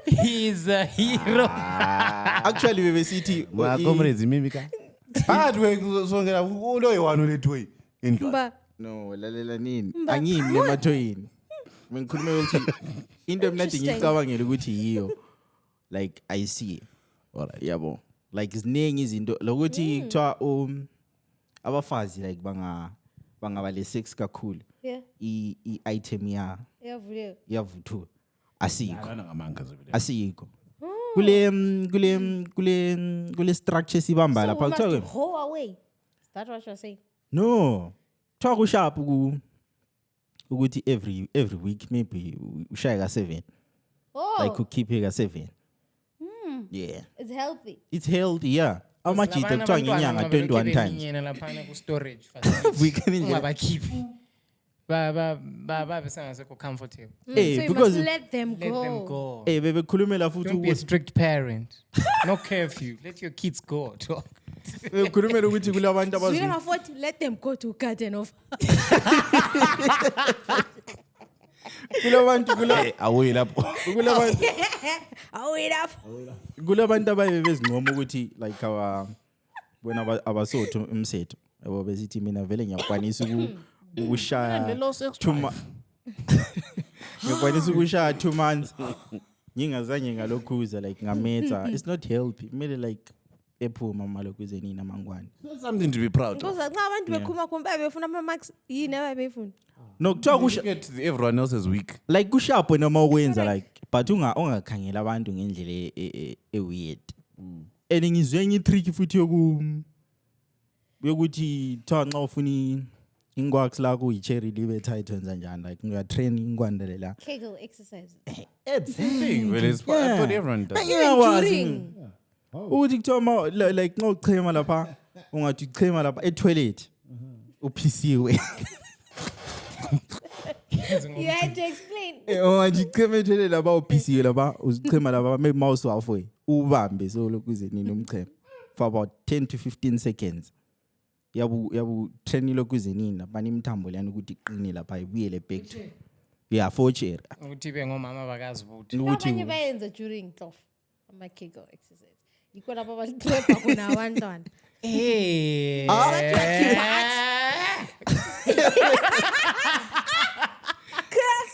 He's a hero. actually bebe sithi My comrades, maybe ka. Phakathi kwesongela uloyo wanu lethoyi endlwa. Mba. no lalela nini angimi lemathoyini. Ngikhuluma ukuthi into mina ngicabangela ukuthi yiyo like I see. Alright, yabo. Like iziningi izinto lokuthi kuthiwa abafazi like bangaba le sex kakhulu. Yeah. I-item Yavuleyo. yavuthu asikho. Akana ngamanga zobile. Asikho. Kule structure sibamba So lapha we must kuthiwa go away. Is that what you're saying? no. Kuthiwa kusharp ukuthi every week maybe ushaye ka 7. Oh, Like ukhiphe ka 7. Yeah. it's healthy. It's healthy, yeah. Amajita kuthiwa ngenyanga 21 times. Yena laphana ku storage We can enjoy. ungabakhiphi. Ba besangasekho comfortable. So Eh, you because must let them Let them go. go. bebekhulumela futhi Don't be a strict parent. No curfew. Let your kids go. bebekhulumela ukuthi kulabantu Zwina abazi Maforty, let them go to garden of. kulabantu Away lapho. kulabantu Oh, wait up. kulabantu abaye bezinqoma ukuthi like bona abasotho umsetho yabo besithi mina vele ngiyakwanisa ukushaya 2 months. Ngiyakwanisa ukushaya 2 months. Ngingazange ngalokhuza like ngametha. It's not healthy. Kumele like ephuma malokuze nini amangwane. That's something to be proud of. Because nxa abantu bekhuluma khomba befuna ama marks yini ababefuna. No kuthiwa kusha Look at everyone else's week. like kusharp noma ukwenza like but ungakhangela abantu ngendlela weird. And ngizwe enye trick futhi yokuthi thiwa nxa ufuna ingwax lakho uyicherry libe tight wenza njani like uyatrain ingwanda la. Kegel exercises. Thing, well, it's I thought everyone does. During. Uthi kuthiwa like nxa uchema lapha ungathi uchema lapha etoilet uphisiwe. You had to explain. Ungathi uchema etoilet lapha uphisiwe lapha uzichema lapha maybe mouse halfway ubambe so lokuze nini umchema for about 10 to 15 seconds. Yabu train lokuze nini lapha imthambo lana ukuthi iqine lapha ibuyele back to yeah for chair Ukuthi be ngomama bakazibuthi. Abanye bayenza during tough ama Kegel exercise. Yikho lapho abaliqhepha khona abantwana. Eh.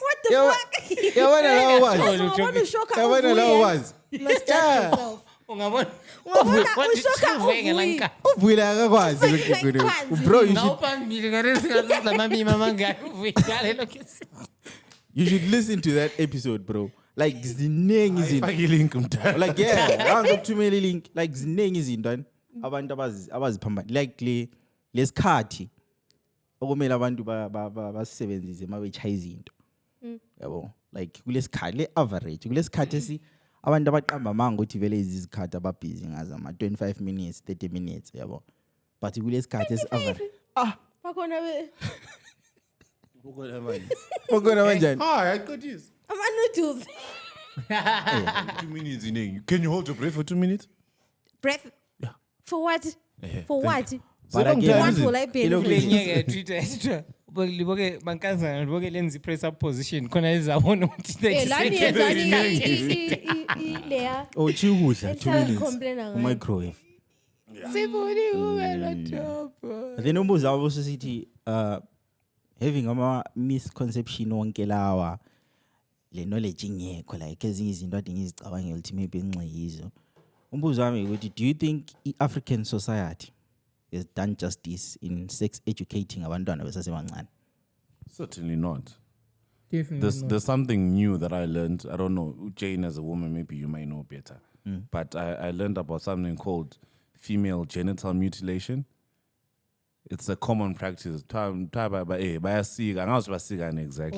What the fuck? yabona lawo wazi So I want to shock yabona lawo wazi Must judge yourself. Ungabona? Ungabona ushoka uvuyi. uvuyile akakwazi Akakwazi. bro Nawuphambili ngaresingalamamima mangaka uvuyale lokho. you should listen to that episode bro like ziningi izinto Fake link umdala. like yeah angizokuthumela link like ziningi izinto abantu abaziphambana like lesikhathi okumele abantu basebenzise mabechaya izinto yabo like kulesikhathi le average kulesikhathi abantu abaqamba manga ukuthi vele izikhathi ababhizi ngazo ama 25 minutes 30 minutes yabo but kulesikhathi average Bakhona be ukona kanjani Hi, I got this. ama noodles. 2 minutes in. Can you hold your breath for 2 minutes? Breath. Yeah. For what? For what? But again, What will I benefit? Kulenyeke Twitter. Liboke bankaza liboke lenzi press up position khona izabona ukuthi Lani yenzani leya. chikudla 2 Enhlala minutes complain ngayo. microwave siboni ubela top. then umbuzo wabo sithi having ama misconception wonke lawa le knowledge ingekho like ezinye izinto ade ngizicabangela ukuthi maybe enxiyizo umbuzo wami ukuthi do you think i-African society has done justice in sex educating abantwana besasebancane? Certainly not. Definitely. There's something new that I learned. I don't know, Jane as a woman, maybe you might know better. But I learned about something called female genital mutilation. It's a common practice. Exactly.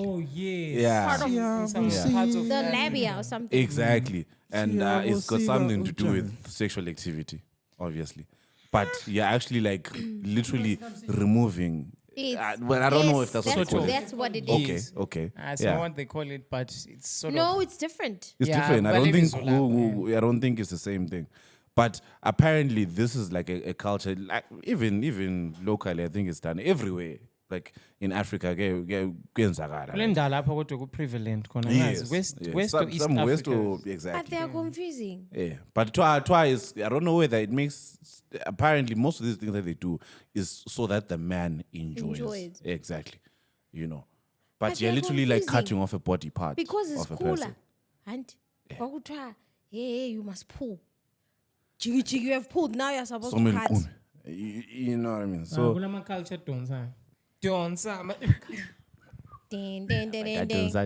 Oh yes. Yeah. Part of Some parts of the labia or something. Exactly. And it's got something to do with sexual activity, obviously. But you're actually like literally removing. Well, I don't know if that's what that's, they call it. that's what it Okay, is. okay. That's Yeah. not what they call it, but it's sort of. No, it's different. It's Yeah, different. I but don't it think is Zulu, I don't think it's the same thing. But apparently this is like a culture, like even locally, I think it's done everywhere. Like in Africa, kule ndawo lapho kodwa ku-prevalent khona yes, west yes. or east Some west Africa. or But exactly. they are confusing. Yeah, but twice I don't know whether it makes. Apparently, most of these things that they do is so that the man enjoys. Exactly, you know. But you're they're literally like confusing. cutting off a body part Because it's of a cooler. person. And hey, you must pull. Jiggy, you have pulled. Now you're supposed So to many cut. you know what I mean? So So kula culture donsa. Ding, ding, ding, ding, I ding. I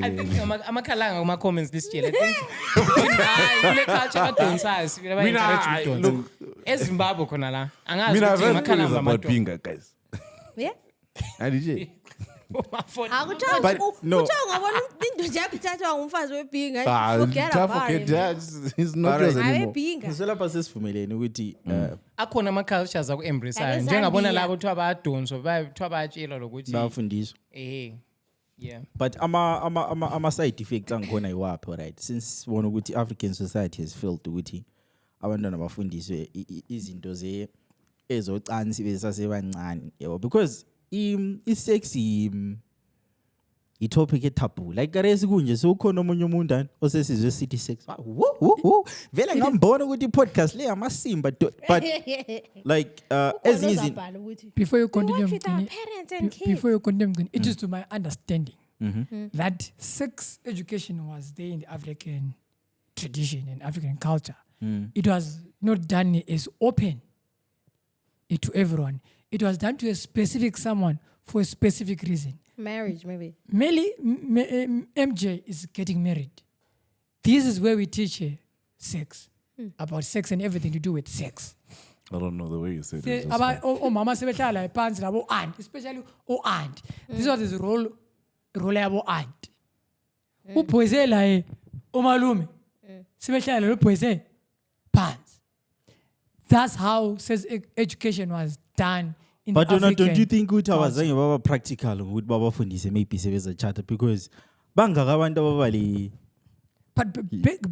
think amakhalanga kuma-comments this year. I think hayi kule culture kadonsayo I- look, ezimbabwe khona la I angazi mean, I've ukuthi heard stories amakhalanga about amadoda. Pinga, guys. Yeah? And DJ. Akuthiwa But no. kuthiwa ungabona indoda yakho ithathwa ngumfazi webhinga. Ah, Forget about forget it. that. He's not yours anymore. So Abebhinga. lapha sesivumelene ukuthi akhona ama-cultures aku-embraceayo Like njengabona eZambia. labo kuthiwa bayadonswa kuthiwa bayatshelwa lokuthi bayafundiswa. yeah. But ama side effects angikhona iwaphi, right? Since bona ukuthi African society has failed ukuthi abantwana bafundiswe izinto ezocansi besasebancane, yabo, because i-sex i-topic etabu. Like karesi kunje so ukhona omunye umuntu ani osesizwe city sex. Vele ngambona ukuthi i-podcast le amasimba but like ezinye izinto Uzabhala ukuthi, Before you "We continue, watch with our Mgcini, parents and kids." before you continue, Mgcini, it is to my understanding that sex education was there in the African tradition and African culture. It was not done as open to everyone. It was done to a specific someone for a specific reason. Marriage, maybe. MJ is getting married. This is where we teach sex, about sex and everything to do with sex. I don't know the way you said Se- it. aba- o- Omama sebehlala phansi labo aunt, especially aunt. This was his role yabo aunt. Ubhoyise la umalume. Sebehlala lo bhoyise phansi. That's how sex education was done in but the African don't you think ukuthi culture. abazange baba practical ukuthi babafundise maybe sebeza charter, because bangaka abantu ababali But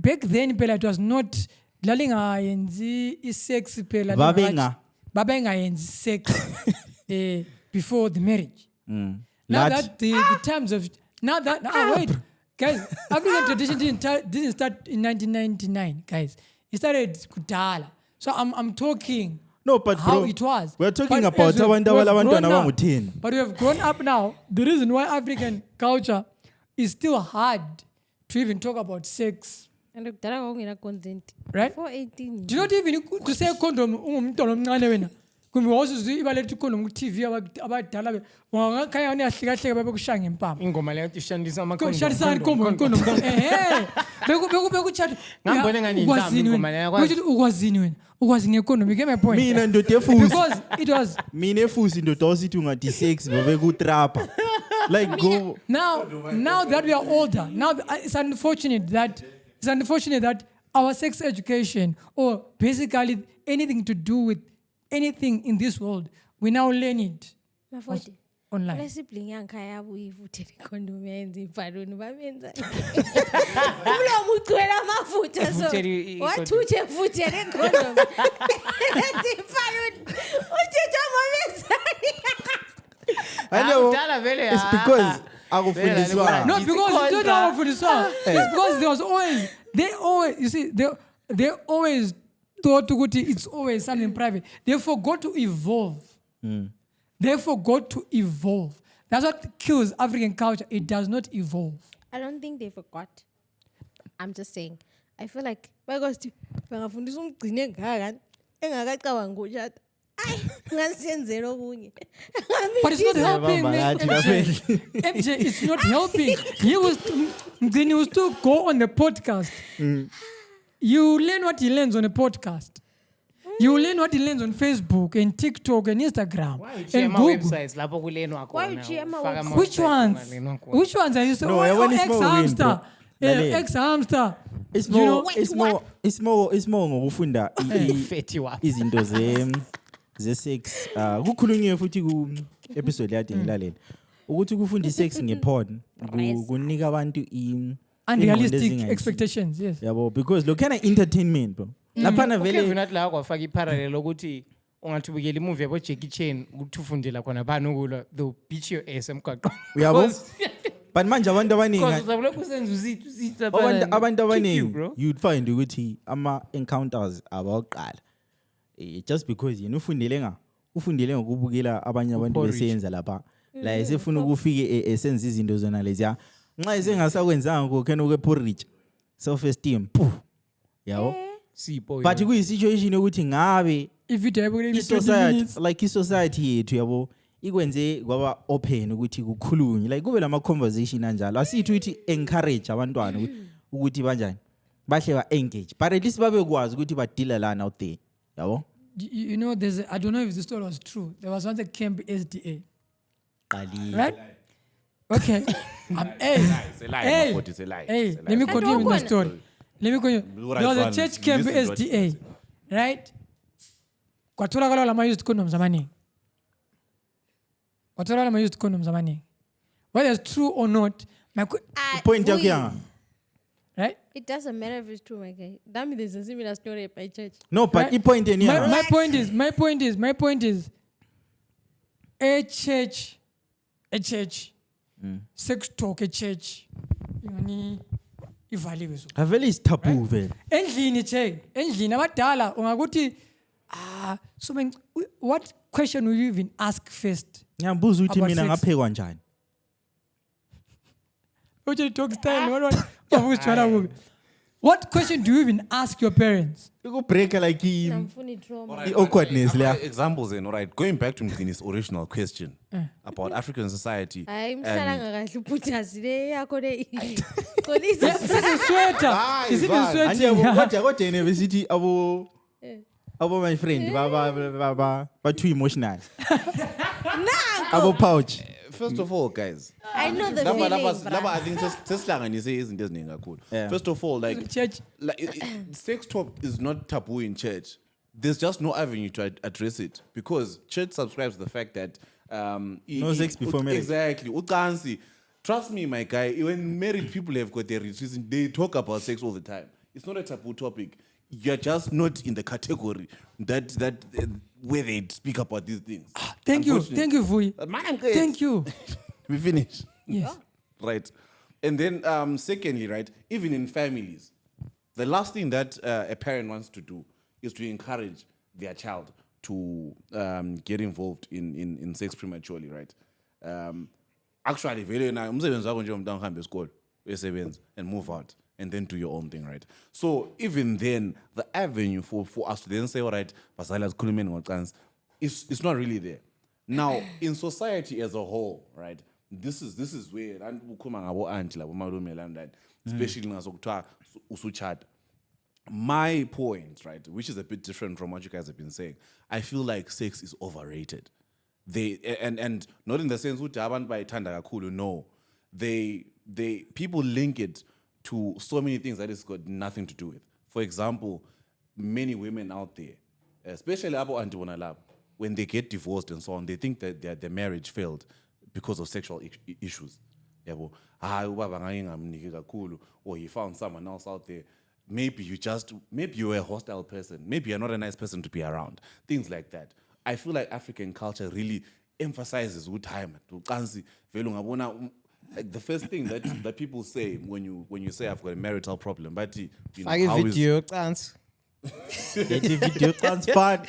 back then phela it was not lalingayenzi isex phela babengayenzi sex before the marriage. Now that the times of wait guys, African tradition didn't start in 1999, guys. It started kudala. So I'm talking No, but how bro, it was. we're talking But about as we've abantwana grown up- abangu-10. But we have grown up now. The reason why African culture is still hard to even talk about sex, And kudala kwakungena consent. right? Before 18. Do you not even to say condom ungumntwana omncane wena? Kumbe wawusuzwe ibaleta condom ku-TV abadala be. Ungakhanya uyahlekahleka bebekushaya ngempama. ingoma leyo ishandisa Shadisana condom. Bekuchat. Ngambone ngani intambo ingoma leyo, yakwazi. Ukwazini wena? Ukwazi ngecondom, you get my point? Mina ndoda efusi. Because it was Mina efusi ndoda osithi ungathi sex babekutrapa. Like go now that we are older, now it's unfortunate that our sex education, or basically anything to do with anything in this world, we now learn it Maforty. online. Kule sibling yangikhaya yabo uyivuthele ikhondom yayenza ibhaluni bamenza. Umlomo ugcwele amafutha so. Uvuthele i- Wathuthe futhi ikhondom. Yenza ibhaluni. Uthethe ngomenzani. Akudala vele it's because akufundiswa. Not because you don't know for this one. It's because there was always they always thought it's always something private. They forgot to evolve. They forgot to evolve. That's what kills African culture. It does not evolve. I don't think they forgot. I'm just saying. I feel like because bangafundisa umgcine ngaka engakacabangi ukushada. Ay, ngasenzela okunye. But it's not helping. MJ, it's not helping. He was to go on the podcast. You learn what he learns on a podcast. You learn what he learns on Facebook and TikTok and Instagram and Google. Websites lapho kulenwa Why khona. you cheer my Ufaka website? Which ones? kungalenwa khona. Which ones are you saying? No, I want X small win, hamster. bro. Lalela. X hamster. It's You know- more, it's more ngokufunda Fethi wa. izinto ze-sex. Kukhulunywe futhi ku-episode yade ngilalela. Ukuthi kufunda i-sex nge-porn, kunika abantu Unrealistic ingqondo ezingayisi- expectations, yes. Yabo, because lo kind of entertainment, bro. Laphana Kevin vele athi la kwafaka iparallel ukuthi ungathi ubukela imovie yabo Jackie Chan ukuthi ufundela khona bani ukulwa they'll beat your ass emgwaqweni. uyabo. Because- But manje abantu Because abaningi uzabulokhu usenza uzithu abantu you, abaningi bro. you'd find ukuthi ama-encounters abawokuqala just because yena ufundele ngokubukela abanye abantu Porridge. beseyenza lapha la esefuna ukufike esenza izinto zona leziya nxa esengasakwenzanga kokhena ukwe-porridge self-esteem yabo. Sipho. But kuyi-situation yokuthi ngabe Ivideo yayibukele i-20 i-society minutes. like i-society yethu yabo ikwenze kwaba open ukuthi kukhulunywe like kube lama conversation anjalo asithi ukuthi encourage abantwana ukuthi banjani bahle ba engage but at least babe kwazi ukuthi badila lana out there yabo. You know, I don't know if this story was true. There was once a camp SDA, Qali. right? Okay. It's a lie, Hey, Maforty, it's a lie. hey, It's a lie. let me continue with the Don't story. Let me continue. What There I was a found, church camp listen to what SDA, he said. right? Kwatholakala lama used condoms amaningi. Kwatholakala lama used condoms amaningi. Whether it's true or not, Point yakho Vuyi, yanga. right? It doesn't matter if it's true, my guy. That means there's a similar story by church. No, but Right. i-point yeni My, yanga. my point is, a church, sex talk, a church, ingani ivaliwe so. Avele is taboo vele. Endlini abadala ungakuthi what question will you even ask first? Ngiyambuza ukuthi About mina sex. ngaphekwa njani. Talk style. What question do you even ask your parents? Ikubreaka like Namfuni trauma. i-awkwardness leya. Examples then, all right. Going back to Mgcini's original question about African society. Hayi and- mhlalanga kahle ubhudazi le yakho le. Is it a sweater? Is it a Anje yabo sweater? kodwa university abo my friend ba too emotional. Abo pouch. First of all, guys, I know the Laba- feeling. laba- laba, I bruh. think sesihlanganise izinto eziningi kakhulu. Yeah. First of all, like Church. sex talk is not taboo in church. There's just no avenue to address it because church subscribes to the fact that No sex before marriage. Exactly. Ucansi. Trust me, my guy. When married people have got their retreats, they talk about sex all the time. It's not a taboo topic. You're just not in the category that where they speak about these things. Thank you, Vuyi. Thank you. We finish. Yes. Right. And then secondly, right, even in families, the last thing that a parent wants to do is to encourage their child to get involved in sex prematurely, right? Actually, very nice. Umsebenzi wakho nje umntwana uhambe esikole, usebenze and move out and then do your own thing, right? So even then, the avenue for us to then say, all right, basala zikhulumeni ngocansi, it's not really there. Now, in society as a whole, right, this is where and ukhuluma ngabo auntie labo malume lana, especially ngasokuthiwa usuchata. My point, right, which is a bit different from what you guys have been saying, I feel like sex is overrated. And not in the sense ukuthi abantu bayithanda kakhulu, no. People link it to so many things that it's got nothing to do with. For example, many women out there, especially abo auntie bona labo, when they get divorced and so on, they think that their marriage failed because of sexual issues. Yabo, ubaba ngake ngamniki kakhulu, or he found someone else out there. Maybe you're a hostile person. Maybe you're not a nice person to be around. Things like that. I feel like African culture really emphasizes good time. Like the first thing that people say when you say I've got a marital problem, but you know, Fake how is- video chance. Video transfer.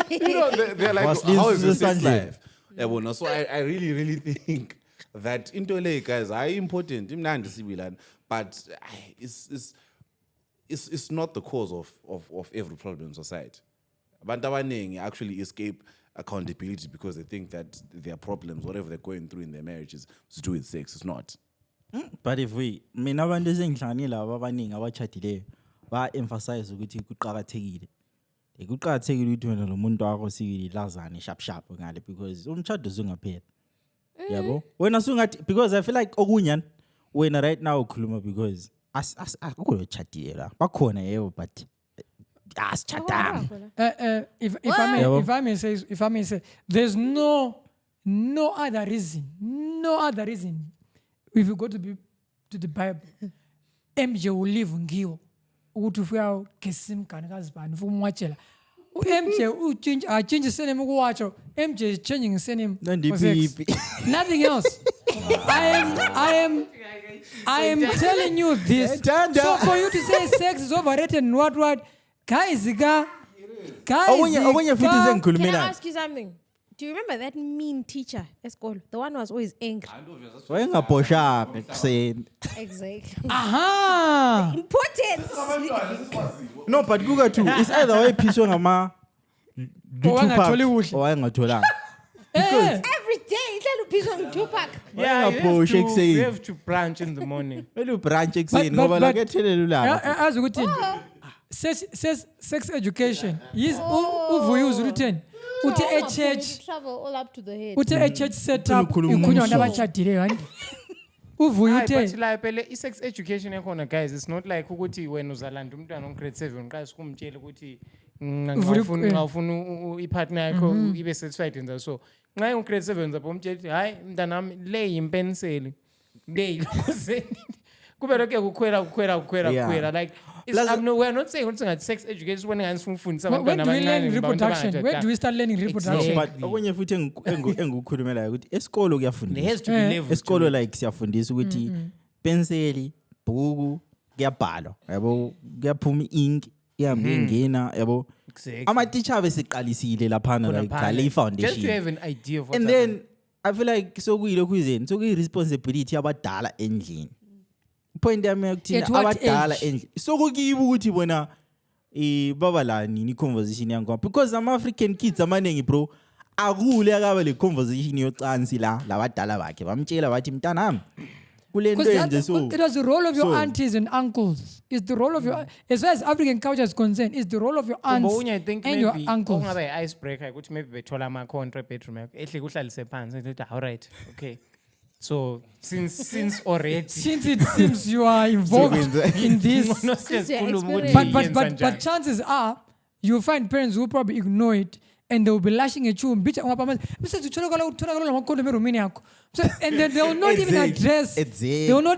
you know, they're like, Vaseline how is your sex Sandle. life? Yeah, well, no, so I really, really think that into LA guys are important. Imnandi sibilana, but it's not the cause of every problem in society. Abantu abaningi actually escape accountability because they think that their problems, whatever they're going through in their marriages, is to do with sex. It's not. But if mina abantu esengihlanganile laba abaningi abachadileyo ba-emphasize ukuthi kuqakathekile. Kuqakathekile ukuthi wena lo muntu wakho silazane sharp ngale because umshado usungaphela. Yabo? Wena sungathi because I feel like okunyani wena right now ukhuluma because akulochadile la. Bakhona yebo but asichatanga. If I may say, there's no other reason. If you go to the Bible, MJ will live ngiwo. Ukuthi ufika kesim kana kazibani ufumwatshela. MJ change his name ukuwatsho. MJ is changing his name. Nothing else. I am telling you this. So for you to say sex is overrated and what guys, Can I ask you something? Do you remember that mean teacher at school? The one who was always angry. Exactly. Aha! Importance. No, but Google too. It's either way pisho ngama Tupac. Every day, it's piece on Tupac. Yeah, you have to branch in the morning. As a good thing, sex education. Yes, Vuyi was written. Ute church travel all up to the head. Ute church set up. Ukunywa nabachadile right? Uvuyi ute. But like pele sex education ekhona guys, it's not like ukuthi wena uzalanda umntwana on grade 7 uqala ukumtshela ukuthi ngafuna ipartner yakho ibe satisfied nje so. Nxa u grade 7 zapho umtshela hayi mntanami le yimpenseli. Le ilokuzeni. Kube lokho kukhwela like we're not saying ukuthi sex education when ngifundisa abantwana abancane. Where do we start learning reproduction? But okunye futhi engikukhulumela ukuthi esikolo kuyafundiswa. There has to be level. Esikolo like siyafundisa ukuthi penseli, bhuku kuyabhalwa. Yabo kuyaphuma ink ihambe ingena yabo. Ama teacher besiqalisile lapha like gale foundation. Just to have an idea of what. And then I feel like sokuyilokhu izeni sokuyi responsibility yabadala endlini. Point yami ukuthina abadala endle sokukiba ukuthi bona baba la nini conversation yangu because ama African kids amanengi bro akule akaba le conversation yocansi la labadala bakhe bamtshela bathi mntanami kulento enje so it was the role of your aunties and uncles. It's the role of your, as far as African culture is concerned, it's the role of your aunts and your uncles. Kungabe icebreaker ukuthi maybe bethola ama contract bedroom yakho ehle kuhlalise phansi ethi all right okay. So since already since it seems you are involved in this but chances are you'll find parents who probably ignore it and they will be lashing at you and then they will not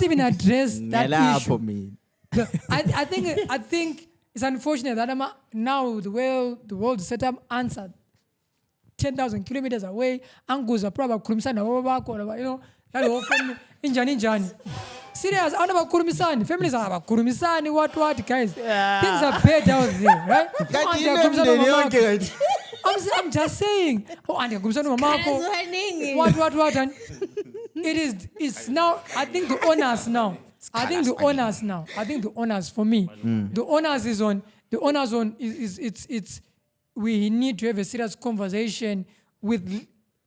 even address that issue. I think it's unfortunate that now the world is set up answered 10,000 kilometers away. Uncles are probably you know. Hello, injani. Serious, I never kurumisani. Families are kurumisani. What, guys? Yeah. Things are bad out there, right? I'm just saying. Oh, and kurumisani mamako. What? And it's now. I think the onus for me. The onus is on. The onus on it's. We need to have a serious conversation with.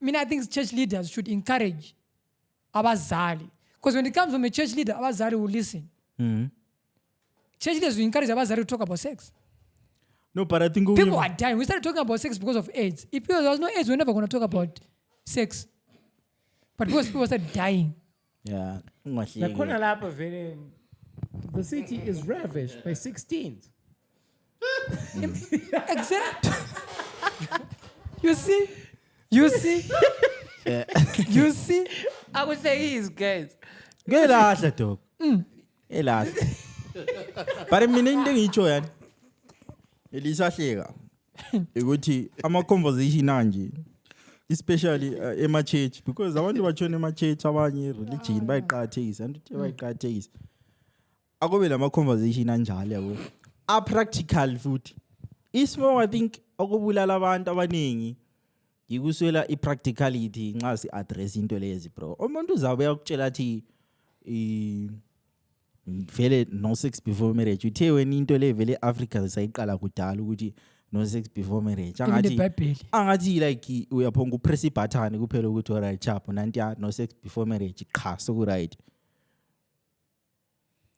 I think church leaders should encourage abazali, because when it comes from a church leader, abazali will listen. Church leaders will encourage abazali to talk about sex. No, but I think people are dying. We started talking about sex because of AIDS. If there was no AIDS, we're never going to talk about sex. But because people started dying. Yeah. The city is ravished by 16s. Exactly. You see? You see? I would say he is guys. Get out of talk. Elas. But mina into ngicho yani. Elisahleka. Ukuthi ama conversation anje. Especially ema church because abantu bachona ema church abanye religion bayiqathekisa and bayiqathekisa. Akube lama conversation anjalo yabo. A practical futhi. Ismo I think okubulala abantu abaningi. Yikuswela ipracticality nxa si address into lezi bro. Umuntu uzabe yakutshela athi vele no sex before marriage. Uthe wena into le vele Africa sayiqala kudala ukuthi no sex before marriage. Angathi like uyaphonga upress button kuphela ukuthi alright chap nanti no sex before marriage cha so right.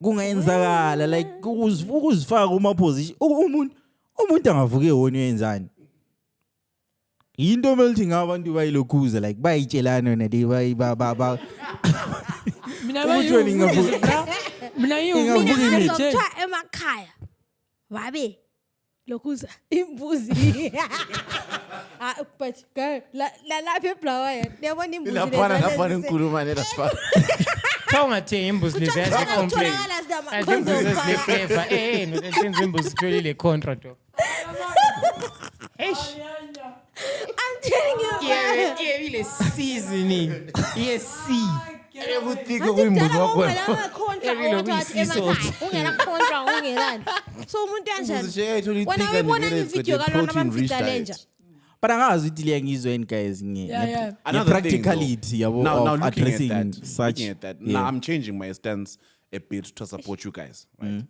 kungayenzakala like ukuzifaka kuma position umuntu angavuke wona uyenzani into melithi ngabantu bayilokhuza like bayitshelana nale ba Mina ngizokuthiwa emakhaya babe lokhuza imbuzi but lapha eBlawayo uyabona imbuzi lapha enkuluma lapha Cha ungathengi imbuzi lezi complain. Imbuzi lezifeva nosenze imbuzi tholile contract. Eish. I'm telling you. Yeah, ile seasoning. Yes, ebuthike kuyimbuzi wakho ungena contra ungelani so umuntu kanjani wena uyibona ivideo kalona bamfita lenja but angazi ukuthi liyangizweni guys practicality yabo of addressing such now I'm changing my stance a bit to support you guys, right?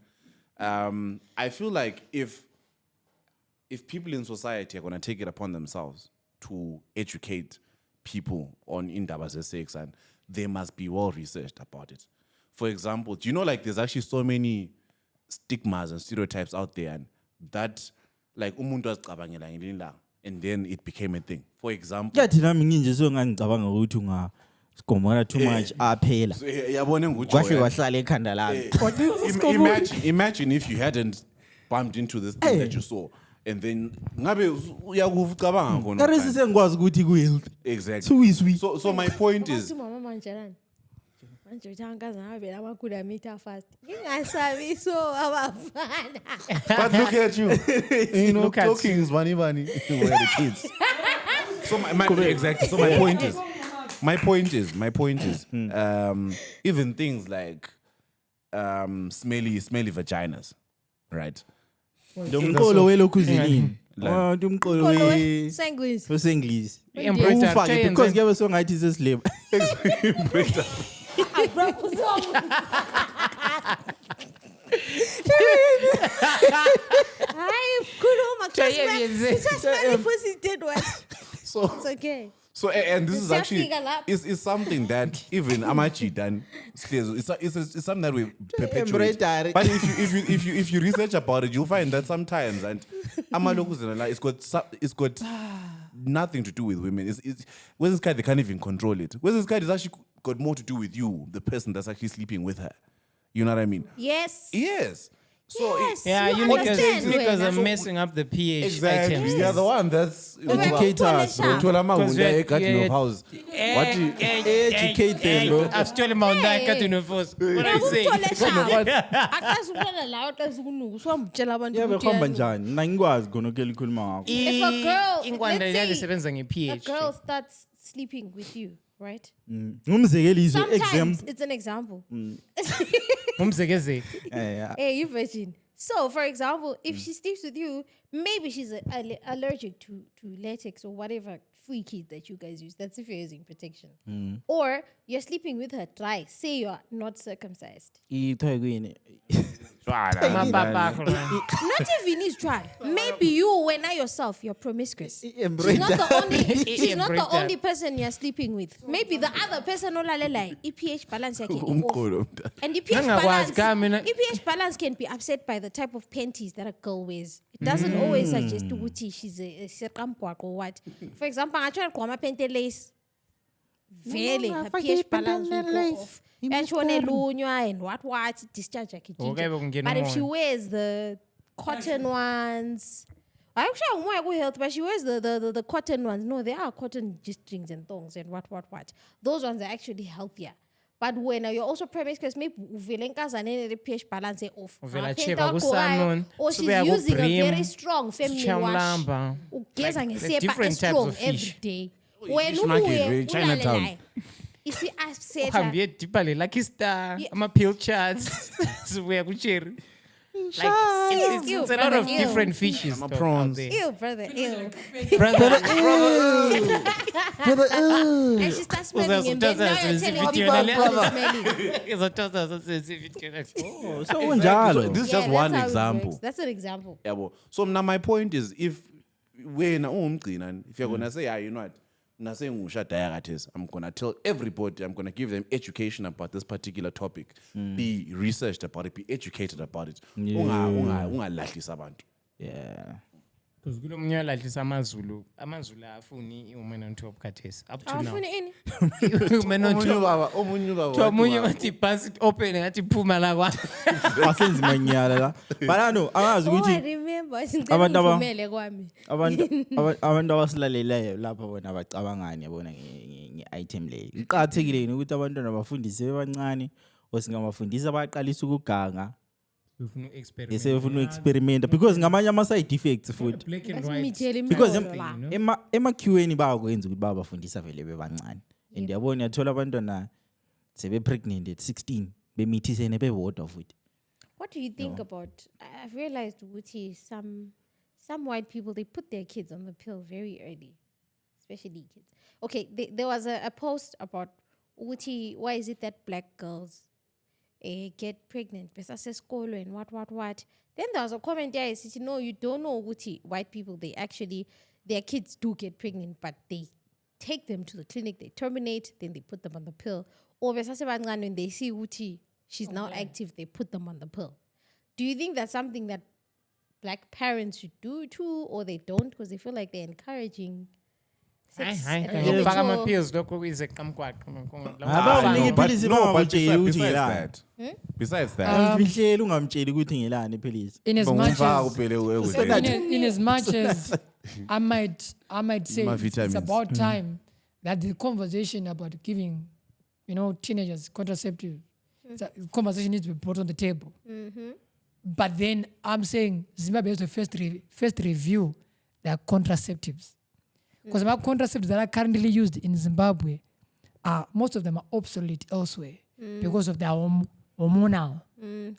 I feel like if people in society are going to take it upon themselves to educate people on indaba ze-sex, and they must be well researched about it. For example, do you know like there's actually so many stigmas and stereotypes out there, and that like umuntu azicabangela ngelinye and then it became a thing. For example, thina nginje so ngangicabanga ukuthi ungasigomela too much aphela yabona nguthi kwahle kwahlala ekhanda lami imagine if you hadn't bumped into this thing that you saw, and then ngabe uyakucabanga khona karisi sengikwazi ukuthi ku-health exactly. So my point is mama manjelani manje uthangaza ngabe lamakhulu meter fast ngingasabi so abafana but look at you know talking is money where the kids. So exactly. So my point is even things like smelly vaginas, right? umqolo welokhuzini umqolo Senglish ufake because kuyabe songathi sesileba hayi khuluma so it's okay. So and this is actually is something that even Amachi done. It's something that we perpetuate. But if you research about it, you'll find that sometimes and it's got nothing to do with women. It's with this guy they can't even control it. With this guy it's actually got more to do with you, the person that's actually sleeping with her. You know what I mean? Yes. So yeah, you niggas are messing up the pH. Exactly. Items. You're the one that's educate us, bro. Educate them, bro. I've stolen my own cutting of us. What are you saying? Behamba njani mina ngikwazi khona ukukhuluma ngakho If a girl, Ingwanda let's say, liyasebenza nge-pH. a girl starts sleeping with you, right? ngumzekeliso Sometimes example it's an example. Umzekeze. Hey, you virgin. So, for example, if she sleeps with you, maybe she's allergic to latex or whatever free kit that you guys use. That's if you're using protection. Or you're sleeping with her dry. Say you're not circumcised. Not even is dry. Maybe you, when I yourself, you're promiscuous. She's not the only person you're sleeping with. Maybe the other person pH balance off. And the pH balance can be upset by the type of panties that a girl wears. It doesn't always suggest to she's a circumquark or what. For example, I try to come up lace. Very her pH balance will go off. And she and what discharge. But if she wears the cotton ones, I'm sure more good health, but she wears the cotton ones. No, they are cotton G-strings and thongs and what. Those ones are actually healthier. But when you're also promiscuous, maybe uvelenkas and the pH balance off. Or she's using a very strong feminine wash. Different types of fish. Every day. When Chinatown. you see, I said Lucky Star, I'm a pill charts. Like it's a lot of different fishes. I'm a prawns. Ew, brother, ew. Brother, And she starts smelling him. Then now you're telling me so unjalo This is just one example. That's an example. So now my point is, if you're gonna say, you know what, I'm gonna tell everybody, I'm gonna give them education about this particular topic. Be researched about it, be educated about it. Ungalahlisa abantu. Yeah. Because kulo munye lahlisa amazulu afuni woman on top khathesi up to now Awufuni ini? woman on top omunye wathi pass it open ngathi phuma la kwa Asenzi manyala la. But angazi Oh, I ukuthi remember. Abantu aba- Ngivumele kwami. abantu abasilalelayo lapha bona abacabangani yabona nge-item leyo. Iqhathekile yini ukuthi abantwana bafundise bebancane osingabafundisa baqalisa ukuganga ufuna experiment bese befuna uexperimenta because ngamanye ama-side effects futhi. black and Basimithele white Because imibono la. ema-Q&A bayakwenza ukuthi babafundisa vele bebancane. And yabona yathola abantwana sebe-pregnant at 16 bemithisene bebodwa futhi. What do you think about? I've realized Wuti, some white people, they put their kids on the pill very early, especially kids. Okay, there was a post about Wuti, why is it that black girls get pregnant? And what? Then there was a comment there, I said, no, you don't know Wuti, white people, their kids do get pregnant, but they take them to the clinic, they terminate, then they put them on the pill. Or when they see Wuti, she's now active, they put them on the pill. Do you think that's something that black parents should do too, or they don't because they feel like they're encouraging sex? Hayi at an ngifaka immature- ama-pills lokho kuyize kamkwakho Abawunike iphilisi bangamtsheli ukuthi besides ngelani. that, besides that, Mhleli ungamtsheli ukuthi ngelani iphilisi. In as much as in as much as I might say My it's vitamins. about time that the conversation about giving, teenagers contraceptive, the conversation needs to be brought on the table. But then I'm saying Zimbabwe has to first review their contraceptives. Because my contraceptives that are currently used in Zimbabwe, most of them are obsolete elsewhere because of their hormonal,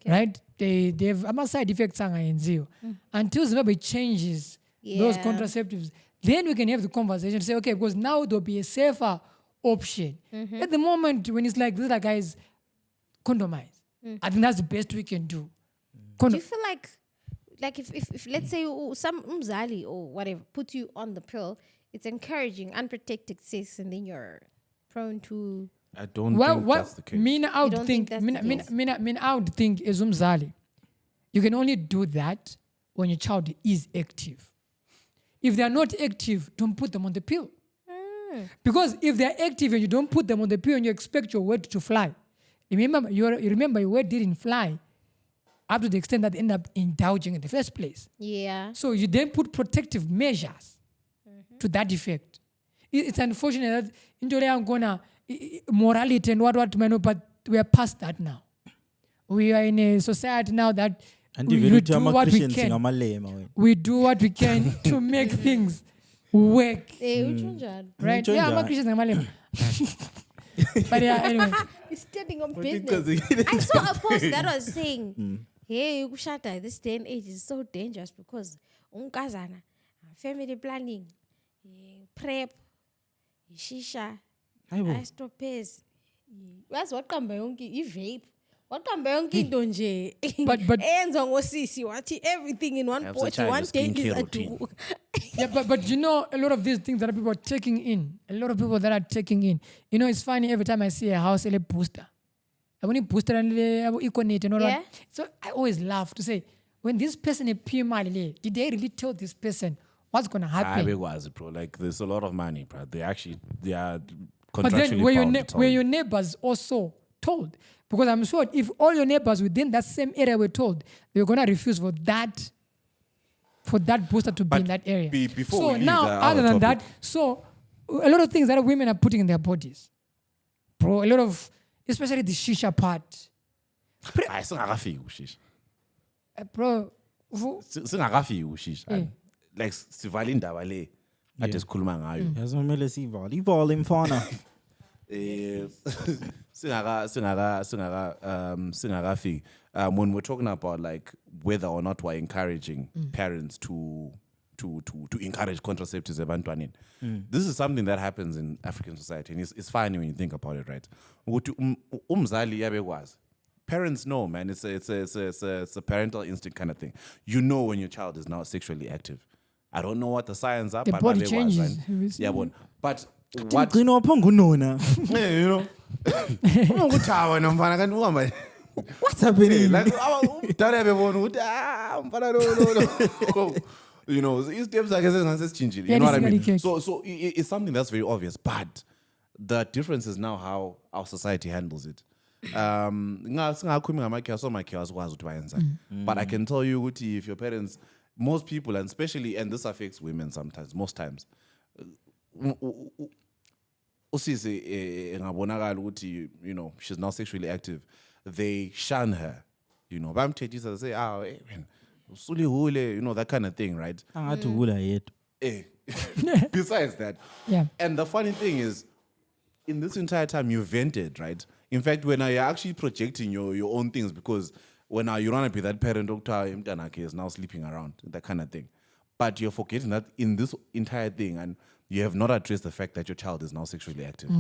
right? They have side effects until Zimbabwe changes those Yeah. contraceptives. Then we can have the conversation, say, okay, because now there'll be a safer option. At the moment, when it's like this, like guys, condomize. I think that's the best we can do. Do you feel like if let's say some umzali or whatever put you on the pill, it's encouraging unprotected sex, and then you're prone to. I don't think that's the case. I would don't think, think that's the case? I would think as umzali, you can only do that when your child is active. If they are not active, don't put them on the pill. Because if they are active and you don't put them on the pill and you expect your word to fly, you remember your word didn't fly up to the extent that they end up indulging in the first place. Yeah. So you then put protective measures to that effect. It's unfortunate that into I'm gonna morality and what but we are past that now. We are in a society now that we do what we can. We do what we can to make things work. Right? Yeah, I'm a Christian. I'm a But yeah, anyway. He's standing on business. I saw a post that was saying, hey, Ukushata at this day and age is so dangerous because unkazana, family planning, prep, shisha, stropes. That's what come by vape. What come by nje? But Enzo ngosisi wathi everything in one pot. One day is a do. Yeah, but you know, a lot of these things that people are taking in, it's funny every time I see a house, a booster. I want to booster and econate and all that. So I always laugh to say, when this person is PMI, did they really tell this person what's going to happen? Bro. Like, there's a lot of money, bro. They are contractually But then were bound your neighbors also told? Because I'm sure if all your neighbors within that same area were told, they were going to refuse for that booster to be in that area. Before so we leave now, the other than topic, that, so a lot of things that women are putting in their bodies, bro, a lot of, especially the shisha part. singakafiki ushisha. Bro, Singakafiki ushisha. Like, sivale indaba le ade sikhuluma ngayo. Yazomele sivale mfana. Singakafiki. When we're talking about like whether or not we're encouraging parents to encourage contraceptives ebantwaneni, this is something that happens in African society, and it's funny when you think about it, right? Umzali yabekwazi. Parents know, man. It's a parental instinct kind of thing. You know when your child is now sexually active. I don't know what the science are, the but body changes. but what Mgcini wapha ngunona. you know ukuthi wena mfana kanti uhamba What's happening? like udala bebona ukuthi mfana no you know his steps are sesichinjile, you know what I mean? So it's something that's very obvious, but the difference is now how our society handles it. Singakhulumi ngamakhiwa so makhiwa asikwazi ukuthi bayenza, but I can tell you ukuthi if your parents, most people, and especially, and this affects women sometimes, most times, usisi ngabonakala ukuthi you know she's now sexually active, they shun her, you know, bamthethisa, say usulihule, you know, that kind of thing, right? Angathi uhula yedwa. Besides that, Yeah. and the funny thing is, in this entire time you vented, right? In fact, when you're actually projecting your own things, because when you want to be that parent, Mtanake is now sleeping around, that kind of thing. But you're forgetting that in this entire thing, and you have not addressed the fact that your child is now sexually active.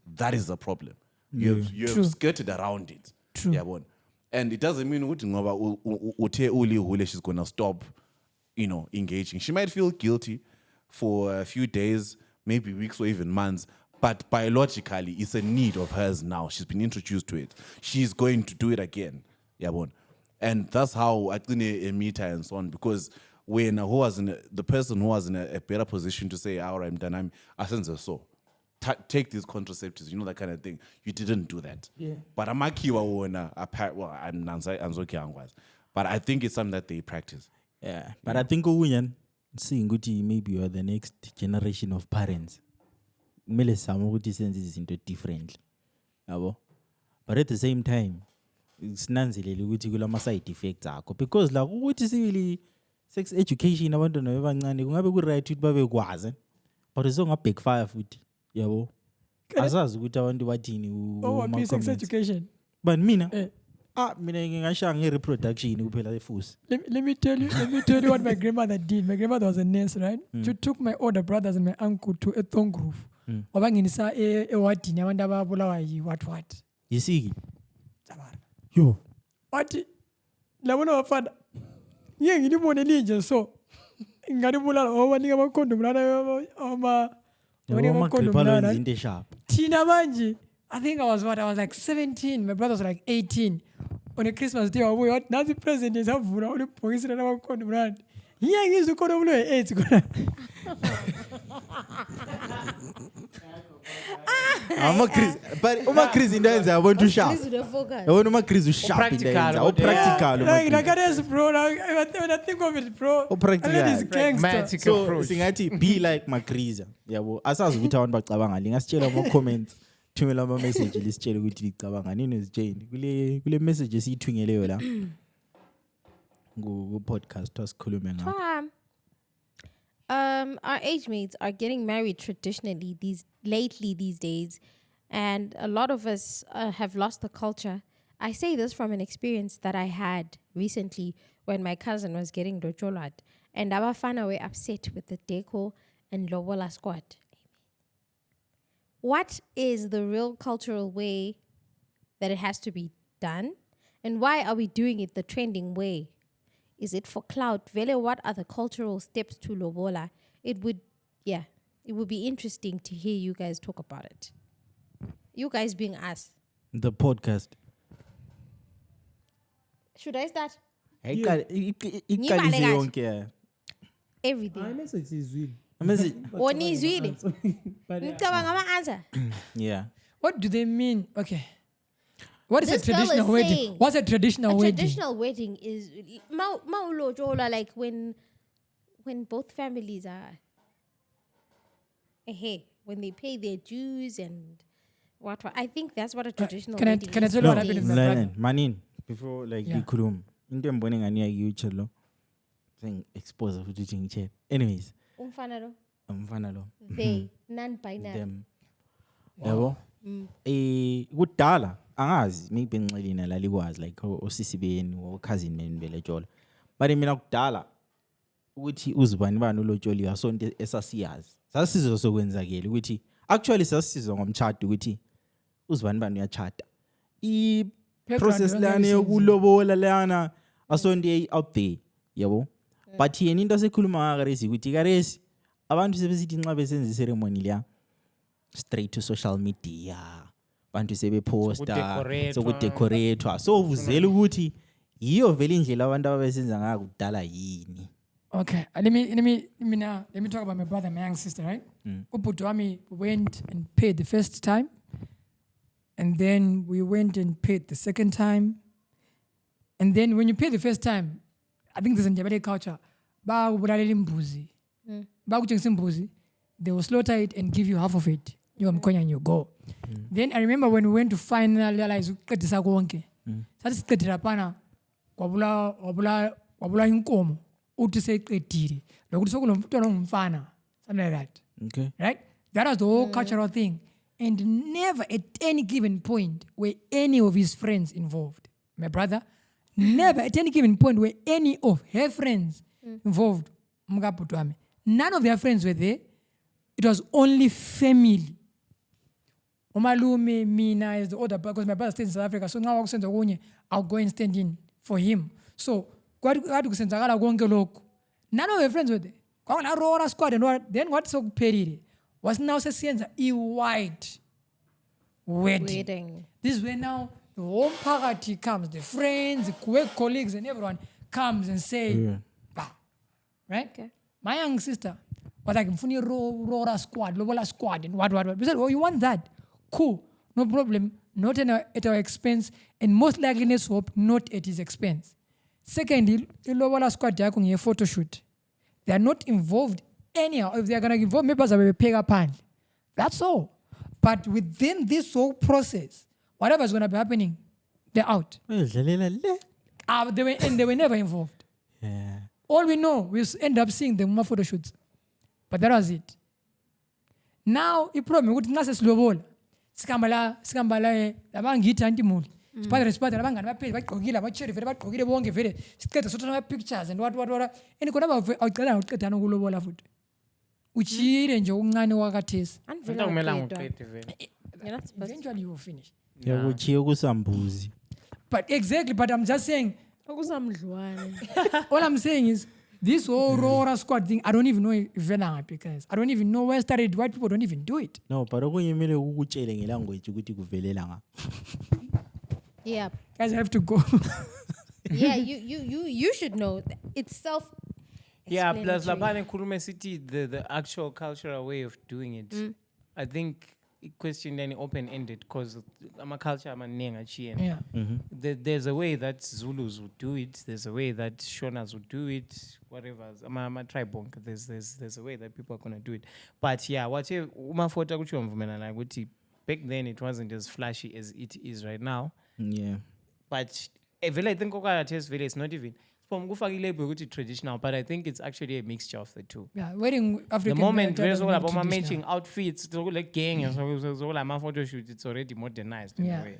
That is the problem. You have skirted around it. True. Yeah, and it doesn't mean she's going to stop, you know, engaging. She might feel guilty for a few days, maybe weeks or even months, but biologically, it's a need of hers now. She's been introduced to it. She's going to do it again. Yeah, and that's how I think a meter and so on, because when the person who was in a better position to say, all right, I sense so. Take these contraceptives, you know, that kind of thing. You didn't do that. Yeah. But I'm but I think it's something that they practice. Yeah. But I think seeing ukuthi maybe you are the next generation of parents. Kumele sama ukuthi senze izinto differently. Yabo? But at the same time, sinanzelele ukuthi kulama side effects akho, because like ukuthi sibili sex education abantwana bebancane kungabe ku right ukuthi babekwazi, but zonga backfire futhi. Yabo. Asazi ukuthi abantu bathini sex education. But mina mina ngingashaya nge-reproduction kuphela efusi. Let me tell you what my grandmother did. My grandmother was a nurse, right? She took my older brothers and my uncle to a Tongrove. Wabanginisa ewadini abantu ababulawa what. Yisiki. Yo. Wathi labona wafana. Ngeke ngilibone linje so. Ngalibulala obanika amakhondom lana Tina manje. I think I was like 17. My brothers were like 18. On a Christmas day, what Nazi present is havuna only police and our condom. Yeah, he's the condom AIDS. I'm a Chris, but I'm a Chris in dance. I want to shop. I want to Chris to shop in dance. Oh, practical. Like that, bro. When I think of it, bro. Oh, practical. Magical approach. So, singati be like my Chris. Yeah, well, as I was with our back, let's share more comments. Tumela ma message let's share ukuthi licabanga nini Jane. Kule messages ithungeleyo la. Go podcast asikhulume ngakho. Our age mates are getting married traditionally these days, and a lot of us have lost the culture. I say this from an experience that I had recently when my cousin was getting lojolat, and abafana were upset with the deco and lobola squad. What is the real cultural way that it has to be done, and why are we doing it the trending way? Is it for clout? Vele, what are the cultural steps to lobola? It would be interesting to hear you guys talk about it. You guys being us. The podcast. Should I start? Everything. Yeah. What do they mean? Okay. What is This a girl traditional is wedding? saying What's a traditional wedding? Traditional wedding is maulojola, like when both families are when they pay their dues and what. I think that's what a traditional wedding is. Can I tell you what happened with my brother? Manin, before like Yeah. Ikulum, into mbone ngani ya yuchelo. Saying expose of teaching chair. Anyways, Umfana lo. They non-binary. them. Yabo. Kudala angazi maybe ngicelina la likwazi like osisibeni or cousin beni jola. But mina kudala ukuthi uzibani bani ulotsholi asonto esasiyazi. Sasizwe sokwenzakela ukuthi actually sasizwe ngomtchado ukuthi uzibani bani uyachata. I process lana yokulobola lana asonto out there, yabo. But yena into asekhuluma ngakaresi ukuthi karesi abantu sebesithi nxa besenza ceremony la straight to social media. Bantu sebeposta Sokudecoratwa. sokudecoratwa. So uzela ukuthi yiyo vele indlela abantu ababesenza ngayo kudala yini. Okay, let me talk about my brother, my young sister, right? Ubhuti wami went and paid the first time, and then we went and paid the second time, and then when you pay the first time, I think there's a Ndebele culture. Bakubulalela imbuzi, bakutshengisa imbuzi, they will slaughter it and give you half of it. You mkonya and you go. Then I remember when we went to finalize ukuqedisa konke, sathi siqedela phana wabula inkomo. Uthi seyiqedile lokuthi sokunomntwana ongumfana, something like that. Okay. Right? That was the whole cultural thing. And never at any given point were any of his friends involved. My brother, never at any given point were any of her friends involved. None of their friends were there. It was only family. Umalume, mina as the older brother, because my brother stays in South Africa, so now I'll go and stand in for him. So none of your friends were there. Roora squad and what? Then what's so petty? Was now a white wedding. This is where now the whole party comes, the friends, the colleagues, and everyone comes and say, bah. Right? Okay. My young sister was like, Roora squad, Lobola squad, and what. We said, oh, you want that? Cool, no problem. Not at our expense, and most likely, let's hope, not at his expense. Secondly, Lobola squad a photo shoot. They are not involved anyhow. If they are gonna involve, maybe they will pay up hand. That's all. But within this whole process, whatever is gonna be happening, they're out. They were never involved. Yeah. All we know, we end up seeing the photo shoots. But that was it. Now, the problem with Nasa Slobola, Skambala, Abangi Tantimul. Spider, abangani bapheli bagqokile abacherry vele bagqokile bonke vele siqeda sothana pictures and what and khona awuqala uqedana ukulobola futhi uchile nje uncane wakathesi eventually you will finish yakuchiya kusambuzi. But exactly, but I'm just saying all I'm saying is this whole Roora squad thing, I don't even know if because I don't even know where it started. White people don't even do it. No, but okuyimele ukutshele ngelanguage ukuthi kuvelela nga. Yeah. Guys, I have to go. Yeah, you should know. It's self. Yeah, plus Lapane Kurume City, the actual cultural way of doing it. I think it questioned any open-ended because I'm a culture, I'm a Nengachi. Yeah. There's a way that Zulus would do it. There's a way that Shonas would do it. Whatever. I'm a tribal. There's a way that people are gonna do it. But yeah, whatever. Back then it wasn't as flashy as it is right now. Yeah. But I think it's not even traditional, but I think it's actually a mixture of the two. Yeah, wearing African. The moment there's all about matching outfits, it's all like gang and so all my photo shoot, it's already modernized in a way.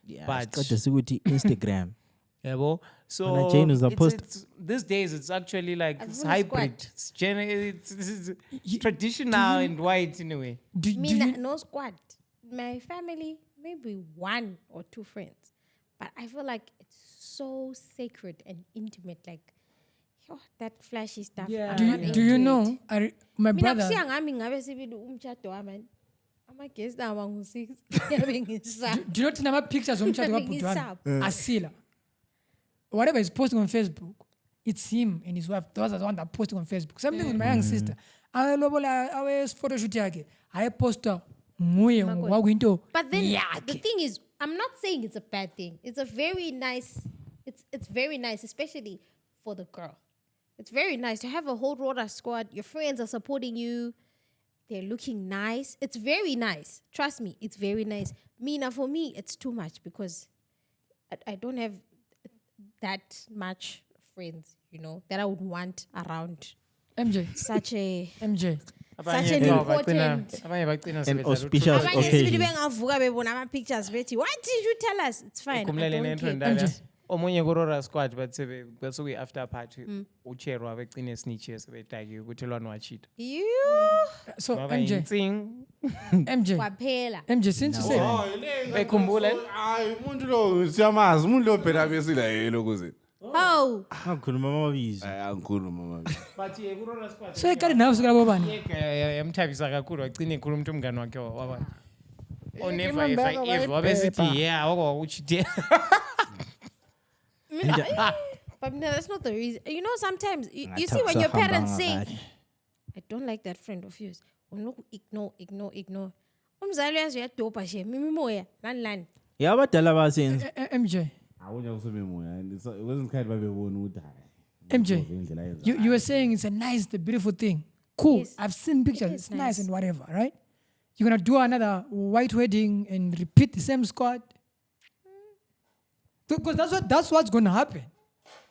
Yeah. But Instagram. Yeah, well, so it's these days it's actually like it's hybrid. It's traditional and white in a way. No squad. My family, maybe one or two friends, but I feel like it's so sacred and intimate. Like, that flashy stuff. Yeah. Do you know? My brother. Do you know pictures of Asila? Whatever he's posting on Facebook, it's him and his wife. Those are the ones that are posting on Facebook. Same thing with my young sister. I photo shoot. I post her. But then the thing is, I'm not saying it's a bad thing. It's a very nice. It's very nice, especially for the girl. It's very nice to have a whole Roora squad. Your friends are supporting you. They're looking nice. It's very nice. Trust me, it's very nice. Now for me, it's too much because I don't have that much friends, that I would want around. MJ. Such an important and auspicious occasion. Why did you tell us? It's fine. I don't care. Omunye Roora squad but so we after party ucherwa begcine snitches betaki ukuthi lwana wachita. So MJ since you say bekhumbula umuntu lo siyamazi umuntu lo phela besila yelo kuze Oh. Angikhuluma amabizo. Angikhuluma mama. But kuRoora squad. So ikari nawe usikala bobani. Yamthabisa kakhulu wagcina ekhuluma umuntu umngane wakhe wabani. Oh never remember if I ever wabesithi yeah okuchithe. But no, that's not the reason. You know, sometimes you see when your parents say, "I don't like that friend of yours," ignore. Umzali yazi uyadopa she mimi moya lani. Yeah, abadala basenza. MJ. Awunya kusebe moya and it wasn't kind babebona ukuthi MJ, you were saying it's a nice, the beautiful thing. Cool. Yes. I've seen pictures. is It's nice nice. and whatever, right? You're going to do another white wedding and repeat the same squad? Because that's what's going to happen.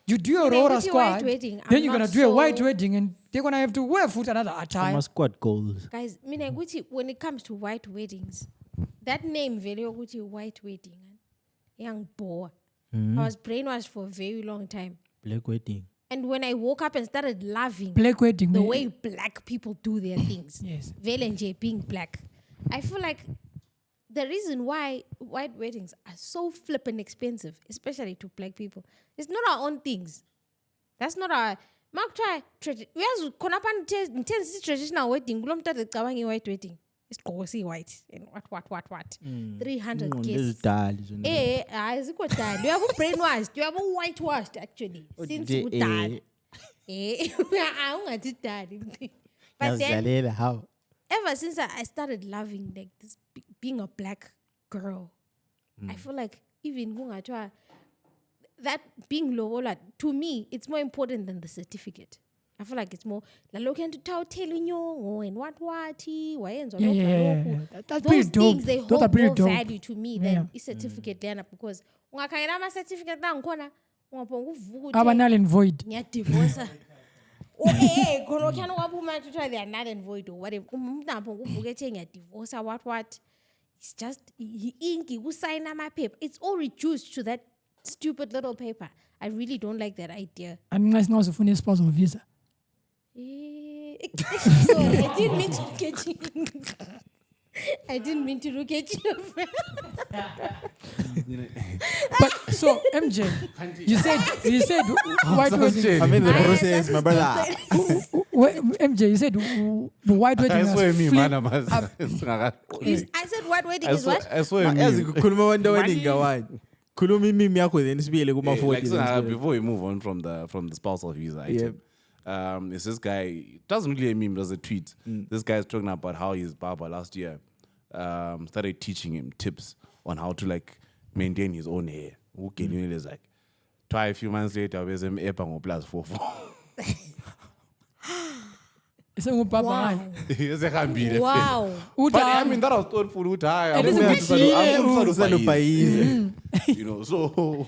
You do your When I Roora go to a squad, white wedding, then I'm you're going not to do a white so- wedding and they're going to have to wear foot another attire. Ama squad goals. Guys, mina ukuthi when it comes to white weddings, that name vele ukuthi white wedding, young boy. I was brainwashed for a very long time. Black wedding. And when I woke up and started loving Black wedding. the man. way black people do their things, Yes. Vele nje being black, I feel like the reason why white weddings are so flippin' expensive, especially to black people, it's not our own things. That's not our. Mark try. Uyazi khona pa intense traditional wedding. Kulo mtata ecabanga white wedding. Isigqoko si white and what. 300 guests. Azikho dali. You have brainwashed. You have whitewashed actually. Since udala. Awungathi dali. But then how? ever since I started loving like this being a black girl, I feel like even kungathiwa that being lobola, to me, it's more important than the certificate. I feel like it's more la lokhu into tell inyongo and what wayenza lokhu lokhu. That's Those pretty dope. things they Those hold are pretty more dope. value to me than a certificate lena because ungakhangela ama certificate la ngikhona ungaphonga uvuka Aba uthi null and void. ngiyadivorce. Khona ukhana kwaphuma ukuthi they are null and void or whatever. Umuntu naphonga uvuka ethi ngiyadivorce what. It's just inki usign amaphepha. It's all reduced to that stupid little paper. I really don't like that idea. And nice now ufuna spousal visa. Sorry, I didn't mean to look at you. I didn't mean to look at you. But so MJ, you said white wedding. I'm in the process, my brother. MJ, you said the white wedding. I has swear me flipped man up. I said what wedding is what? I swear Yazi me. kukhuluma abantu wedding kawan. Khuluma imimi yakho then sibiyele kuma Like, 40. so, before we move on from the spousal visa item, it's this guy, doesn't really a meme, does a tweet. This guy is talking about how his barber last year started teaching him tips on how to like maintain his own hair. Okay, you know, it's like try a few months later, there's an epang plus 44. Wow. Wow. But I mean, that was thoughtful. It is You know, so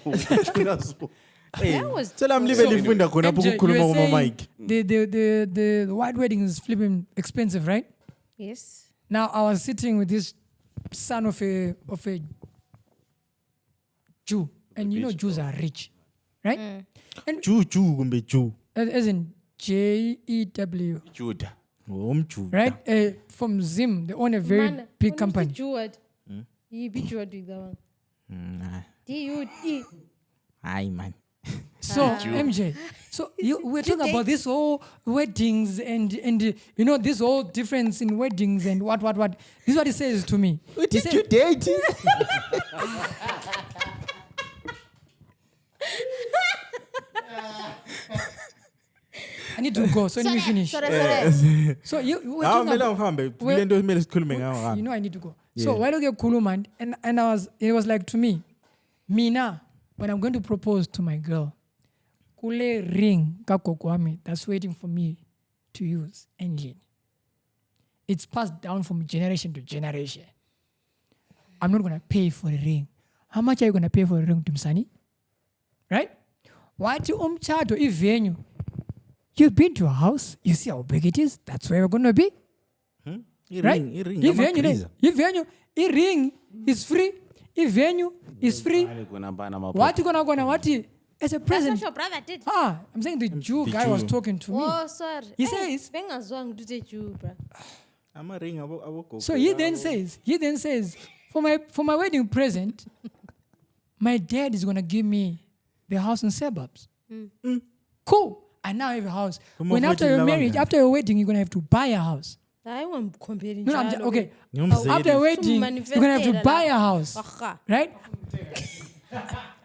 That was Tell I'm leaving ifunda khona MJ, ukukhuluma you were kuma saying mic. the white wedding is flipping expensive, right? yes. Now I was sitting with this son of a Jew, and you know Jews are rich, right? And Jew kumbe Jew. as in JEW, Judah. Umju. right? From Zim, they own a very Man, big when company. you Jewed, you be Jewed with that one. Nah. D-U-E. Aye man. So MJ, so we're talking about this whole weddings and you know this whole difference in weddings and what. This is what he says to me. He Did said, you date? I need to go, so let me finish. Sorry. So we're Ah, talking mele about, ngihambe. Well- Kule nto mele sikhulume ngayo. you know I need to go. So while I get Kuluman, and it was like to me, Mina, when I'm going to propose to my girl, kule ring kakokwami that's waiting for me to use engine. It's passed down from generation to generation. I'm not gonna pay for a ring. How much are you gonna pay for a ring, Mgcini? Right? What umchato if venue? You've been to a house, you see how big it is, that's where we're gonna be. Right? If venue, if ring is free, if venue is free, what you gonna what? As a That's present. what your brother did. I'm saying the Jew guy was talking to me. Oh, sorry. He says- Bengazwanga ukuthi Jew, bro. I'm a ring abo. So he then says, for my wedding present, my dad is gonna give me the house in suburbs. Cool. I now have a house. Come When on, after your Vuyi, marriage, Lavanga. after your wedding, you're gonna have to buy a house. I want comparing. No, I'm just, okay. Ngumzekeliso. After your wedding, you're gonna have to buy a house, right?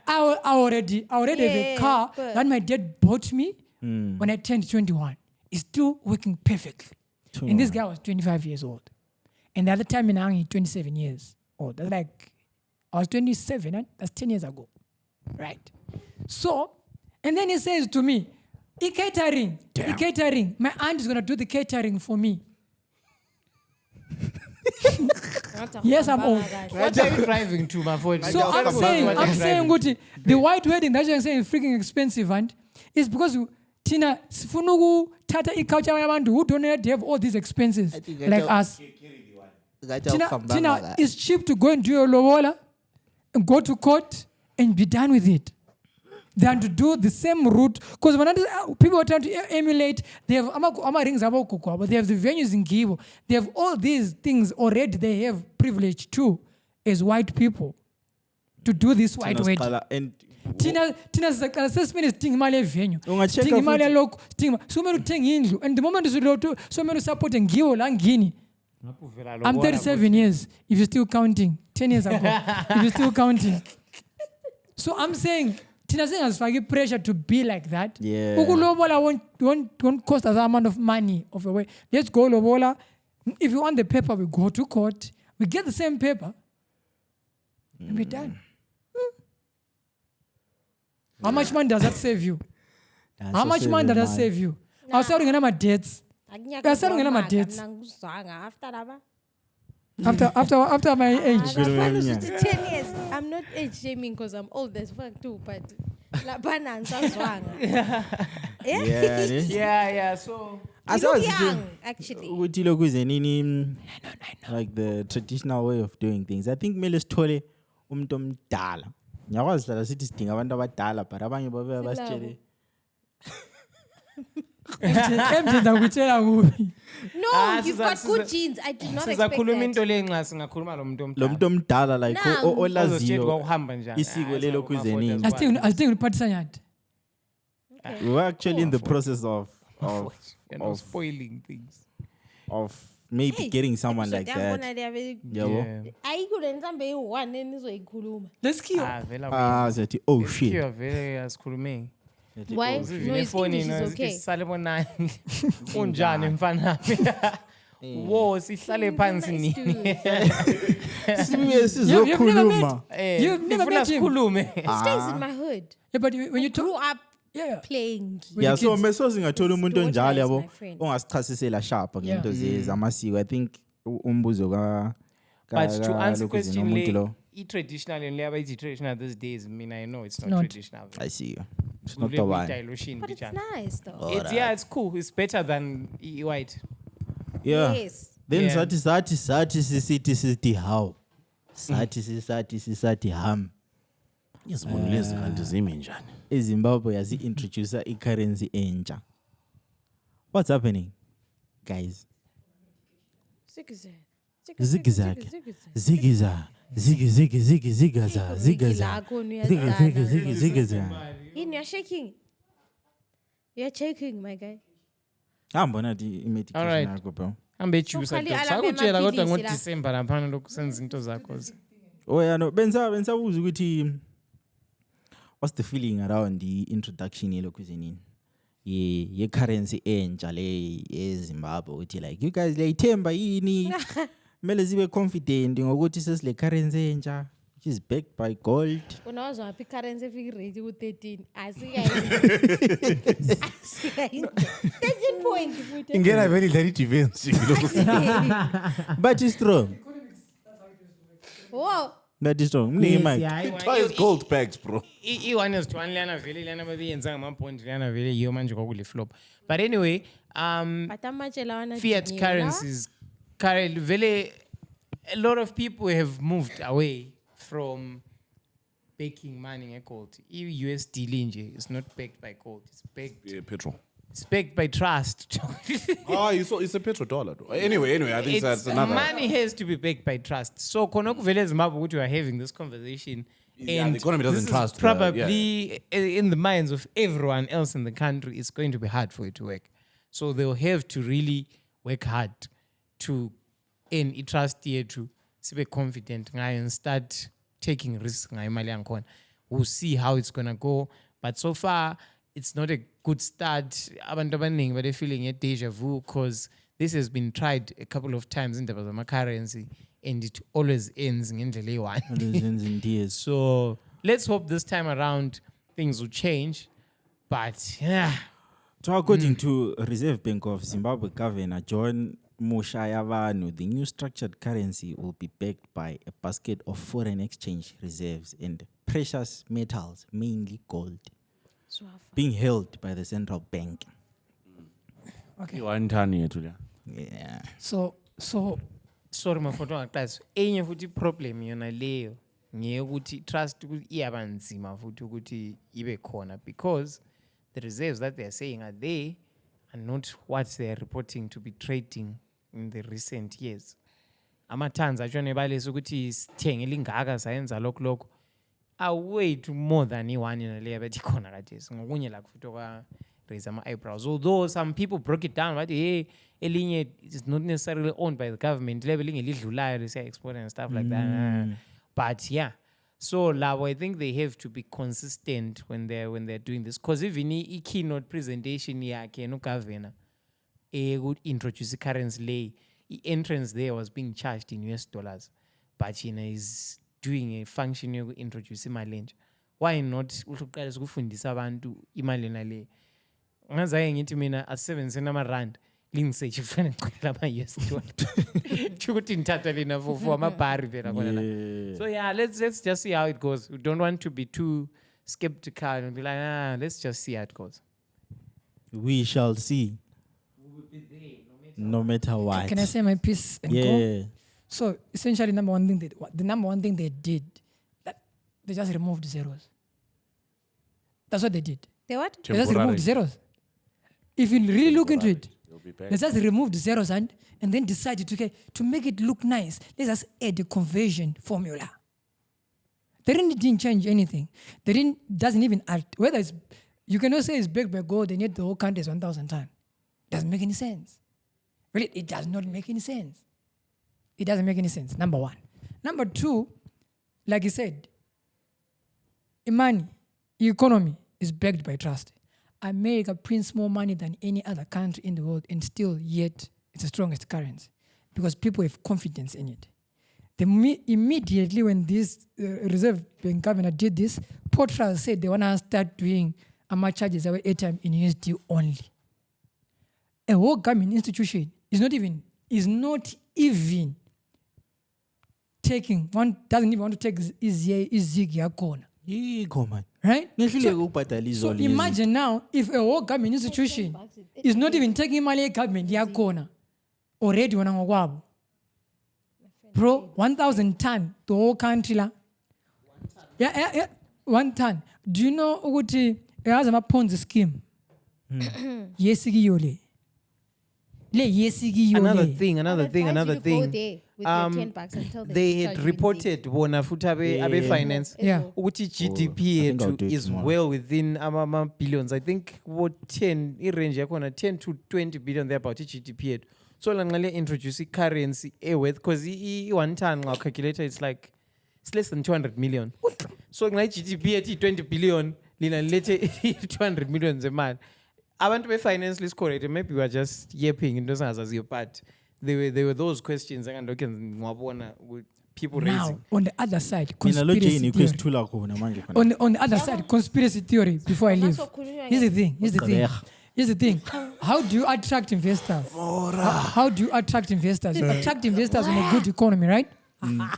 I already have a car but- that my dad bought me when I turned 21. It's still working perfectly. And this guy was 25 years old. And the other time in Angi, 27 years old. That's like, I was 27, and that's 10 years ago. Right? So, and then he says to me, catering, my aunt is going to do the catering for me. Yes, I'm old. What are you driving to, Maforty? So I'm saying, Guti, the white wedding that you're saying is freaking expensive, and it's because Tina Sifunugu Tata Ikacha Yamandu who don't have all these expenses like us. Tina, it's cheap to go and do your lobola and go to court and be done with it than to do the same route. Because when people are trying to emulate, they have rings but they have the venues in Gibo. They have all these things already. They have privilege too, as white people, to do this white wedding. And Tina assessment is ting mali venue. Ungacheka Ting mali futhi- loco. Ting so many ting indlu. And the moment is low to so many support and Gibo Langini. I'm 37 years. If you're still counting, 10 years ago, if you're still counting. So I'm saying, Tina saying has forgive pressure to be like that. Yeah. Lobola won't cost us that amount of money of a way. Let's go Lobola. If you want the paper, we go to court. We get the same paper. And we're done. How much money does that save you? How much money does that save you? I was selling my debts. After my age. 10 years. I'm not age shaming because I'm old as fuck too, but labana ngisazwanga. Yeah. So You look young, actually. ukuthi lokhu ize nini like the traditional way of doing things. I think kumele sithole umuntu omdala. Ngiyakwazi hlala sithi sidinga abantu abadala but abanye babe basitshele. No, you've got good genes. I did not expect sizakhuluma into that. le nxa singakhuluma lo muntu Lo muntu omdala like Nah. olaziyo kwakuhamba njani. isiko lelo kuze nini. I think we participate. We were actually in the process of You're not spoiling things. maybe Hey, getting someone like episode that. yabona Yabo. ayikho mhlambe yi-1 enizoyikhuluma. Let's kill. Zathi oh shit. Kiyo vele asikhulumeni. Why? No, his English is okay. Sale bonani. Unjani mfana? Wo sihlale phansi nini? Sibuye sizokhuluma. You've never met him. Sikhulume. He stays in my hood. Yeah, but when you Grew talk, up yeah. playing. Yeah, so meso singathola umuntu Daughter onjalo is yabo my friend. ongasichasisela sharp Yeah. ngento zamasiko. I think umbuzo But to answer lokhu question umuntu lo. traditional and labor is traditional these days. I mean, I know it's not not. traditional. I see you. It's not Ule the one. dilution, But it's bichana. nice though. It's cool. It's better than white. Yeah. Yes. Then Yeah. sathi sisithi how. Sathi ham. Izibongo lezi kanti zimi njani? eZimbabwe yasi-introduce i-currency entsha. What's happening, guys? Zigzag. Zigiza. Zigiza. You're shaking. You're shaking, my guy. Hamba nathi i-medication Alright. yakho bro. Ambe chusa Sokhali doctor. alapha Sakutshela kodwa amaphilisi la. ngoDecember laphana lokusenza into zakho. Oh yeah, no. Benza uza ukuthi what's the feeling around the introduction yelokhu izinini? Ye currency entsha le eZimbabwe uthi like you guys liyithemba yini? Mele zibe confident ngokuthi sesile currency entsha which is backed by gold. When I was on a currency figure rate with 13, I see 13 points. Ingena vele idlala i-defense njengilokhu. But it's strong. Whoa. That is strong. Mnike mic. Twice gold bags, bro. I-1 is 1 lana vele lana babiyenza ngama-point lana vele yiyo manje kwakule flop. But anyway, But how much fiat currencies, vele a lot of people have moved away from backing money ngegold. I-USD linje is not backed by gold. It's backed Yeah, petrol. It's backed by trust. It's a petrodollar. Anyway, I think that's another. Money has to be backed by trust. So, konokuvele Zimbabwe ukuthi we are having this conversation. Yeah, and the economy doesn't this trust, is probably in the minds of everyone else in the country, it's going to be hard for it to work. So they'll have to really work hard to earn trust here to be confident and start taking risks. We'll see how it's gonna go. But so far, it's not a good start. Abantu abaningi they're feeling a deja vu because this has been tried a couple of times in the currency. And it always ends in delay one. Always ends in tears. So let's hope this time around things will change. But yeah. So according to Reserve Bank of Zimbabwe Governor John Mushayavanu, the new structured currency will be backed by a basket of foreign exchange reserves and precious metals, mainly gold, being held by the central bank. Okay. Yeah. So Sorry Maforty guys. Enye futhi problem yona leyo ngekuthi trust iyabanzima futhi ukuthi ibe khona because the reserves that they are saying are there and not what they are reporting to be trading in the recent years. Ama-tons atshone balesa ukuthi sithenge lingaka sayenza lokho are way too more than i-one yona leyo abethi khona khathesi ngokunye la futhi raise ama-eyebrows. Although some people broke it down, but hey, elinye is not necessarily owned by the government. Level elidlulayo they say export and stuff like that. But yeah, so I think they have to be consistent when they're doing this. Because even a keynote presentation yakhe no governor would introduce the currency lay. The entrance there was being charged in US dollars, but is doing a function to introduce imali. Why not? Ukuqala ukufundisa abantu imali nale. Ngazaye ngithi mina asebenzise nama-rand lingisearch kufana ngicela ama-US dollar ukuthi ngithatha lena for amabhari phela khona. So yeah, let's just see how it goes. We don't want to be too skeptical and be like, let's just see how it goes. We shall see. No matter what. Can I say my piece and go? So essentially, the number one thing they did, that they just removed zeros. That's what they did. They what? They just removed zeros. If you really look into it, they just removed zeros and then decided to make it look nice, let's just add a conversion formula. They didn't change anything. Doesn't even add, whether it's, you cannot say it's backed by gold, they need the whole country 1,000 times. Doesn't make any sense. Really, it does not make any sense. It doesn't make any sense, number one. Number two, like you said, money, economy is backed by trust. America prints more money than any other country in the world, and still yet it's the strongest currency because people have confidence in it. Immediately when this Reserve Bank governor did this, Portral said they want to start doing charges our airtime in USD only. A whole government institution is not even taking one, doesn't even want to take ZIG yakona. Right? So imagine now if a whole government institution is not even taking money government yakona already wanangwabu. Bro, 1,000 ton the whole country la. Yeah. 1 ton. Do you know what it has a Ponzi scheme? Yesigi yole. Another thing. Go there with your $10 until they had reported bona futhi abe finance ukuthi GDP is well within billions. I think what 10 range yakona 10 to 20 billion there about GDP. So lanqale introduce currency worth because 1 ton now calculator it's less than 200 million. So like GDP at 20 billion lina lete 200 million zemali. Abantu be finance list correct. Maybe we are just yapping into zaziyo, but there were those questions and with people raising. On the other side, conspiracy theory. On the other side, conspiracy theory. Before I leave, here's the thing. How do you attract investors? How do you attract investors? You attract investors in a good economy, right?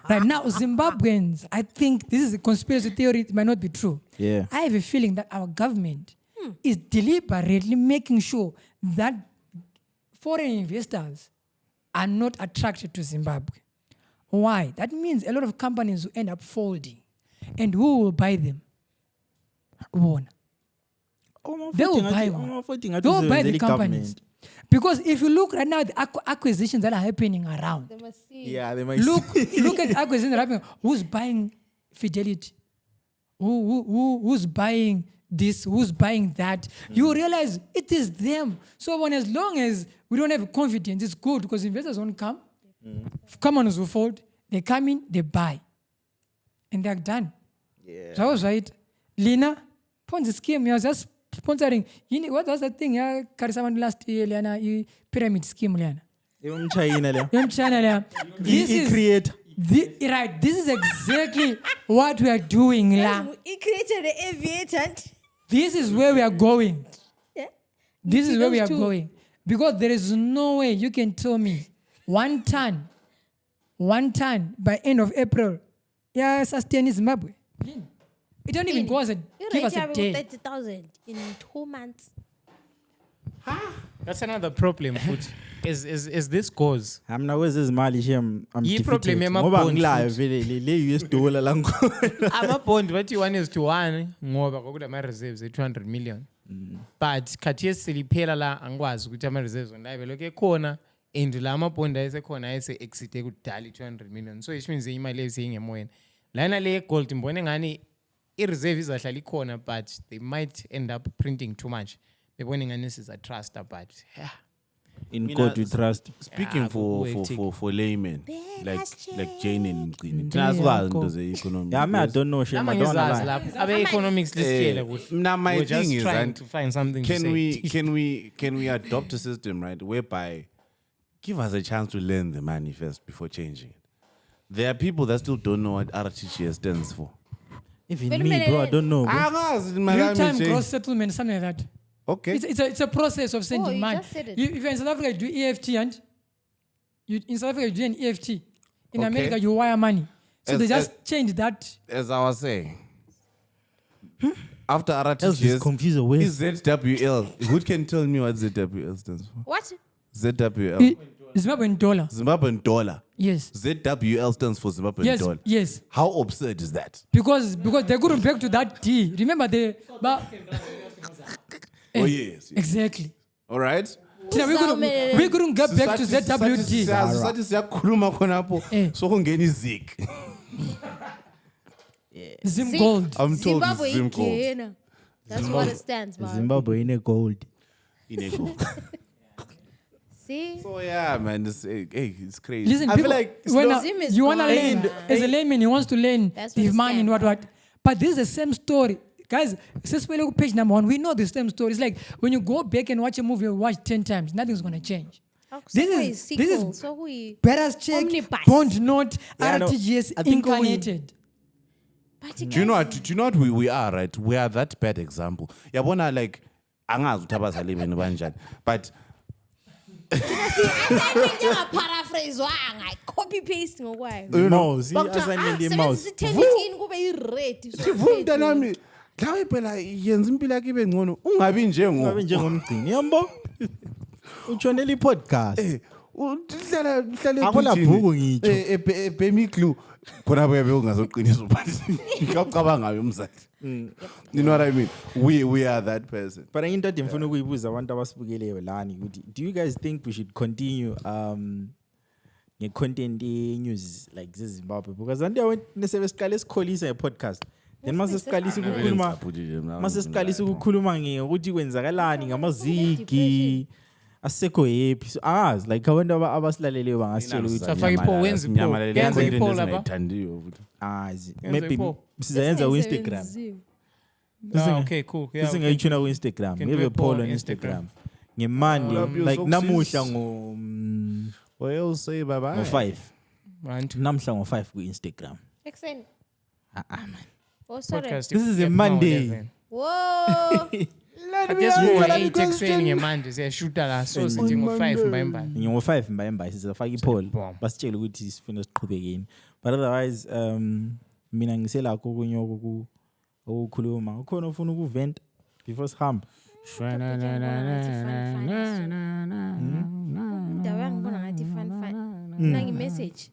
Right now, Zimbabweans, I think this is a conspiracy theory. It might not be true. Yeah. I have a feeling that our government is deliberately making sure that foreign investors are not attracted to Zimbabwe. Why? That means a lot of companies will end up folding. And who will buy them? One. They will buy more. They will buy the companies. Because if you look right now, the acquisitions that are happening around. They must see. Yeah, they might Look at the acquisitions that are happening. Who's buying Fidelity? Who's buying this? Who's buying that? You realize it is them. So as long as we don't have confidence, it's good because investors won't come. Companies will fold. They come in, they buy. And they're done. Yeah. So I was right. Lina, Ponzi scheme, I was just sponsoring. What was that thing? Yeah, Karisaman last year, Liana, pyramid scheme, Liana. China. This is create. Right. This is exactly what we are doing. He created the aviator. This is where we are going. Yeah. This is where we are going. Because there is no way you can tell me 1 ton by end of April. Yeah, sustain Zimbabwe. It don't even go as a give us a day. 30,000 in 2 months. That's another problem, futhi. Is this goes. I'm now with this Mali I'm problem defeated. US dollar langu. Amabond bathi 1 is to 1 ngoba kwakula ama reserves e200 million. But khathi seliphela la angikwazi ukuthi ama reserves ondayibe lokho ekhona and la amabond ayesekhona ayese exit ekudala 200 million. So it means imali esingemoyeni. Lana le gold mbone ngani i-reserve izahlala ikhona but they might end up printing too much. Bebone ngani siza trust but yeah. In God we trust. Speaking for laymen like Jane and Mgcini. Thina into ze-economy. Yeah, I don't know shit. I don't know. Abe-economics lesikhele. Now my thing is trying to find something can to we adopt a system, right, whereby give us a chance to learn the money first before changing it. There are people that still don't know what RTGS stands for. Even me, bro, I don't know. Real-time gross settlement, something like that. Okay. It's a process of sending money. Just said it. If you're in South Africa, you do EFT and in South Africa you do an EFT. In Okay. America, you wire money. So they just changed that. As I was saying, after Else RTGS is confused away. is ZWL. Who can tell me what ZWL stands for? What? ZWL. Zimbabwean dollar. Zimbabwean dollar. Yes. ZWL stands for Zimbabwean dollar. Yes. How absurd is that? Because they couldn't back to that D. Remember Oh yes. Exactly. All right. We couldn't get back to ZWD. Sathi siyakhuluma khonapho so kungena izig. Zim gold. I'm told Zimbabwe it's Zim gold. Ikena. That's what it stands for. Zimbabwe in a gold. See? So yeah, man, it's crazy. Listen, I feel people, like when Zim is you want to gold. learn, as a layman, he wants to learn That's the what money and scam. what. But this is the same story. Guys, since we look page number 1, we know the same story. It's like when you go back and watch a movie, you watch 10 times, nothing's going to change. This is Better check, Omnibus. bond note, Yeah, no, RTGS I think incarnated. Do you know what we are, right? We are that bad example. Yabona like angazi ukuthi abazali benu banjani. But paraphrase wanga copy paste ngokwayo. Mouse, assignment in mouse. 1015 kube i-red. Vumda nami lawe phela yenza impilo yakhe ibe ngcono ungabi njengo. Ngabe njengomgcini. Yambo? Utshonela i-podcast. Uhlala Akula bhuku ngitsho. ebhemi glue khona babe ungazoqinisa but ngicabanga ngayo umzali. You know what I mean? We are that person. But into ndimfuna ukuyibuza abantu abasibukeleyo lani ukuthi do you guys think we should continue nge-content ye-news like zeZimbabwe because andiyawe nesebe siqale sikholisa nge-podcast then mase siqalisa ukukhuluma ngokuthi kwenzakalani ngamazigi asekho happy so angazi like abantu abasilaleleyo bangasitshela ukuthi Safaka ipoll, wenza ipoll. Yenza ipoll lapha. maybe sizayenza ku-Instagram. Okay, cool. Yeah, Singayitshuna ku-Instagram. Can We have do a a poll poll on on Instagram. Nge-Monday, like namuhla Well, say bye bye. ngo-5. Right. Namhla ngo-5 ku-Instagram. Exen. Man. Oh, sorry. Podcast, This is you a get Monday. now 11. Whoa. I guess we were 8 explaining ngemanje siyashuta la so sithi ngo5 mbayimbayi. Ngo-5 mbayimbayi sizafaka i-poll. Bomb. Basitshele ukuthi sifuna siqhubekeni. But otherwise mina ngiselakho okunye ukukhuluma. Ukhona ufuna ukuvent before sihambe. Message.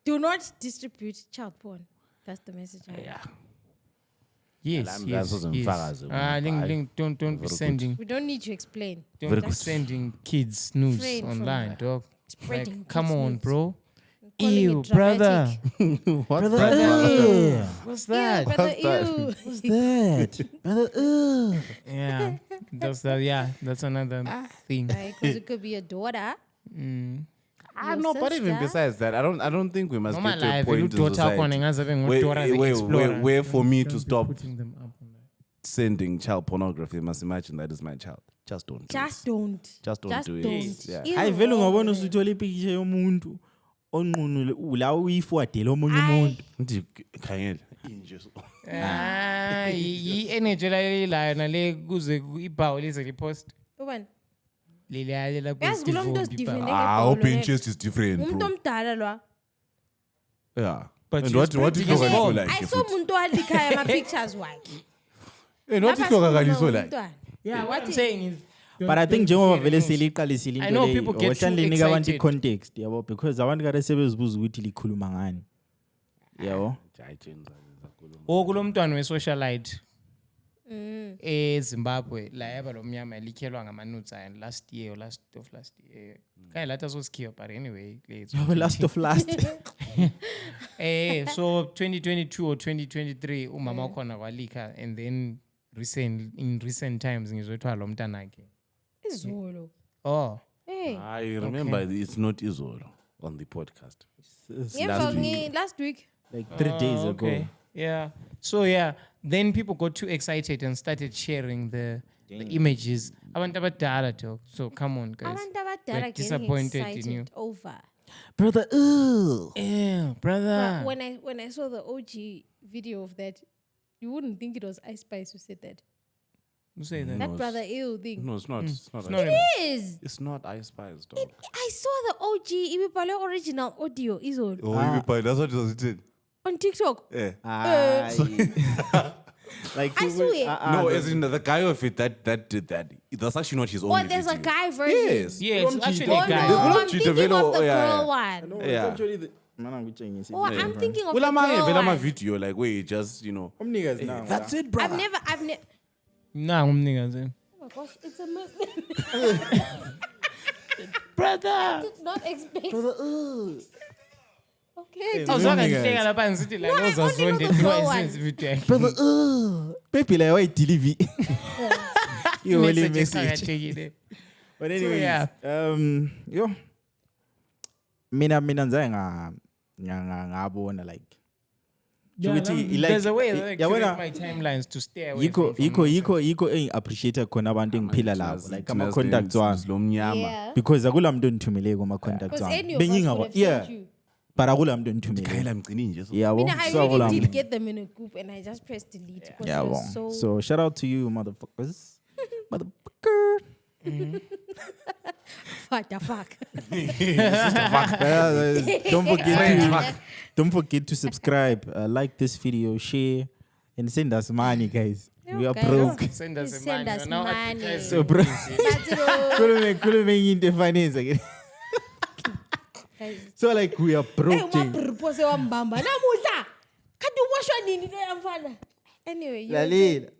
Do not distribute child porn. That's the message. Yes. Don't be sending. We don't need to explain. Don't be sending kids news Refrain from online, dog. spreading Like, come kids' on, news. bro. Calling Ew, it brother. dramatic. What's that? Brother, ew. What's that? Brother, Yeah, that's that. Yeah, that's another thing. Because it could be a daughter. No, but even besides that, I don't think we must get to a point in society where for me to stop sending child pornography, you must imagine that is my child. Just don't do Just it. don't. Just don't do it. Yeah. Ew. hayi vele ungabona usuthola ipicture yomuntu onqunule ula uyifuadela omunye umuntu. Khangela inje so. I-energy lalelayo nale kuze ibhawu lize lipost Ubani? leliya la Yazi kulo muntu ozidefende Open chest is different, umuntu bro. omdala lwa. Yeah. But And you're what spreading you his like phone. like I saw umuntu alikhaya ama-pictures wakhe. And what you like? Yeah, what I'm saying is, But I think njengoba vele seliqalisile I into know leyo, people get wahlala too linika abantu excited. i-context yabo because abantu kade sebezibuza ukuthi likhuluma ngani. Yabo. kulo mntwana we-socialite eZimbabwe la yaba lo mnyama likhelwa ngama-nudes ayo last year or last year kanye lathi asosikhiwa but anyway Last of last. so 2022 or 2023 umama wakhona kwalikha and then in recent times ngizothwa lo mntanakhe Izolo. oh Hey. I remember it's not Izolo on the podcast. Last week. Like 3 days ago. okay. Yeah. So yeah, then people got too excited and started sharing the images. Abantu abadala dog. So come on, guys. Abantu abadala We're getting disappointed in excited you. over. Brother, Yeah, brother. But when I saw the OG video of that, you wouldn't think it was Ice Spice who said that. Who say that? That brother ew thing. No, it's not. It's not. not Ice him. Spice. Is. It's not Ice Spice, dog. I saw the OG ibibhale original audio izolo That's what it was written. on TikTok. Yeah. like I swear. No, as in the guy of it that did that. That's actually not his own. Or there's a video. guy version. Yes. Yeah, it's actually Oh a guy. no, I'm Cheetah thinking Velo, of the yeah, girl yeah. one. Yeah. Oh, I'm thinking of Well, the girl I'm a one. video like where you just that's it, bro. I've never. Nah, umnikazi. Oh my gosh, it's a Muslim. Brother. Did not expect. Okay. Awuzangihleka lapha ngisithi la No, I only uzazonde know the girl one. license video. Brother, baby, like why delivery? You only message. Message. But anyway, yeah. Yo. Mina nzaye ngabona like. There's a way that I yabona curate my timelines to stay away from yiko appreciate khona abantu engiphila labo like ama contacts wami Yeah. because akula muntu ondithumele kuma contacts Because wami any of us would have sent you. but akula muntu ondithumele Khayela Mgcini nje so. yabo I so really akula did muntu get them in a group and I just pressed delete because it yabo was so. so shout out to you motherfuckers motherfucker What the fuck? don't forget to subscribe like this video share and send us money guys we are Okay. broke Send us Send money. us Now money. advertise so bro But, khulume into finance again so like we are broke Jane. pose wambamba namuhla kanti washwa nini le mfana. Anyway, you lalela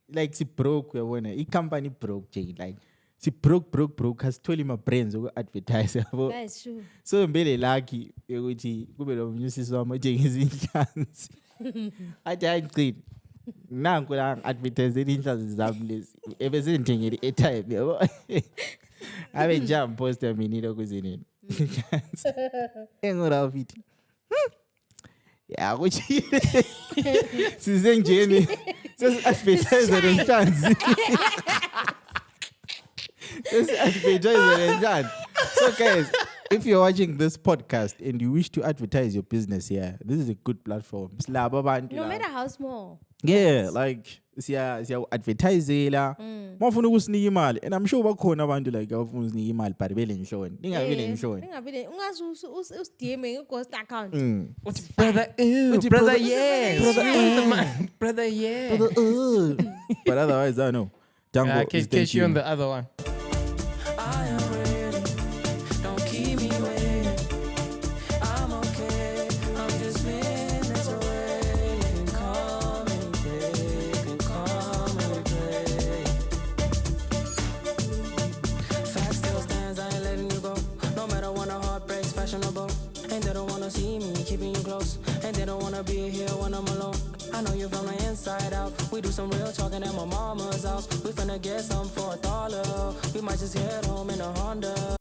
like si broke uyabona i-company broke Jane like si broke asitholi ma-brands oku-advertise yabo that is true. so mbele lucky yokuthi kube lo mnyusisi wami othengisa inhlanzi athi hayi ngcini nanku la ngi-advertisele inhlanzi zami lezi ebesendithengele i-airtime yabo abe nje amposta mina ilokhuze nini inhlanzi engurafithi ya kuchile sisenjeni sesi-advertise le nhlanzi So guys, if you're watching this podcast and you wish to advertise your business here, this is a good platform. No matter how small. Yeah, like siya advertisela. Mawufuna ukusinika imali and I'm sure bakhona abantu like abafuna ukusinika imali but bele nhloni. Ningabele nhloni. Ungazi usidm nge-ghost account. Brother, brother, yes. Brother, yeah. But otherwise, I know. Dango is Catch you on the other one. I am ready. Don't keep me waiting. I'm okay. I'm just minutes away. Call me, babe. close, and they don't wanna be here when I'm alone. I know you from the inside out. We do some real talking at my mama's house. We finna get some for $1. We might just head home in a Honda.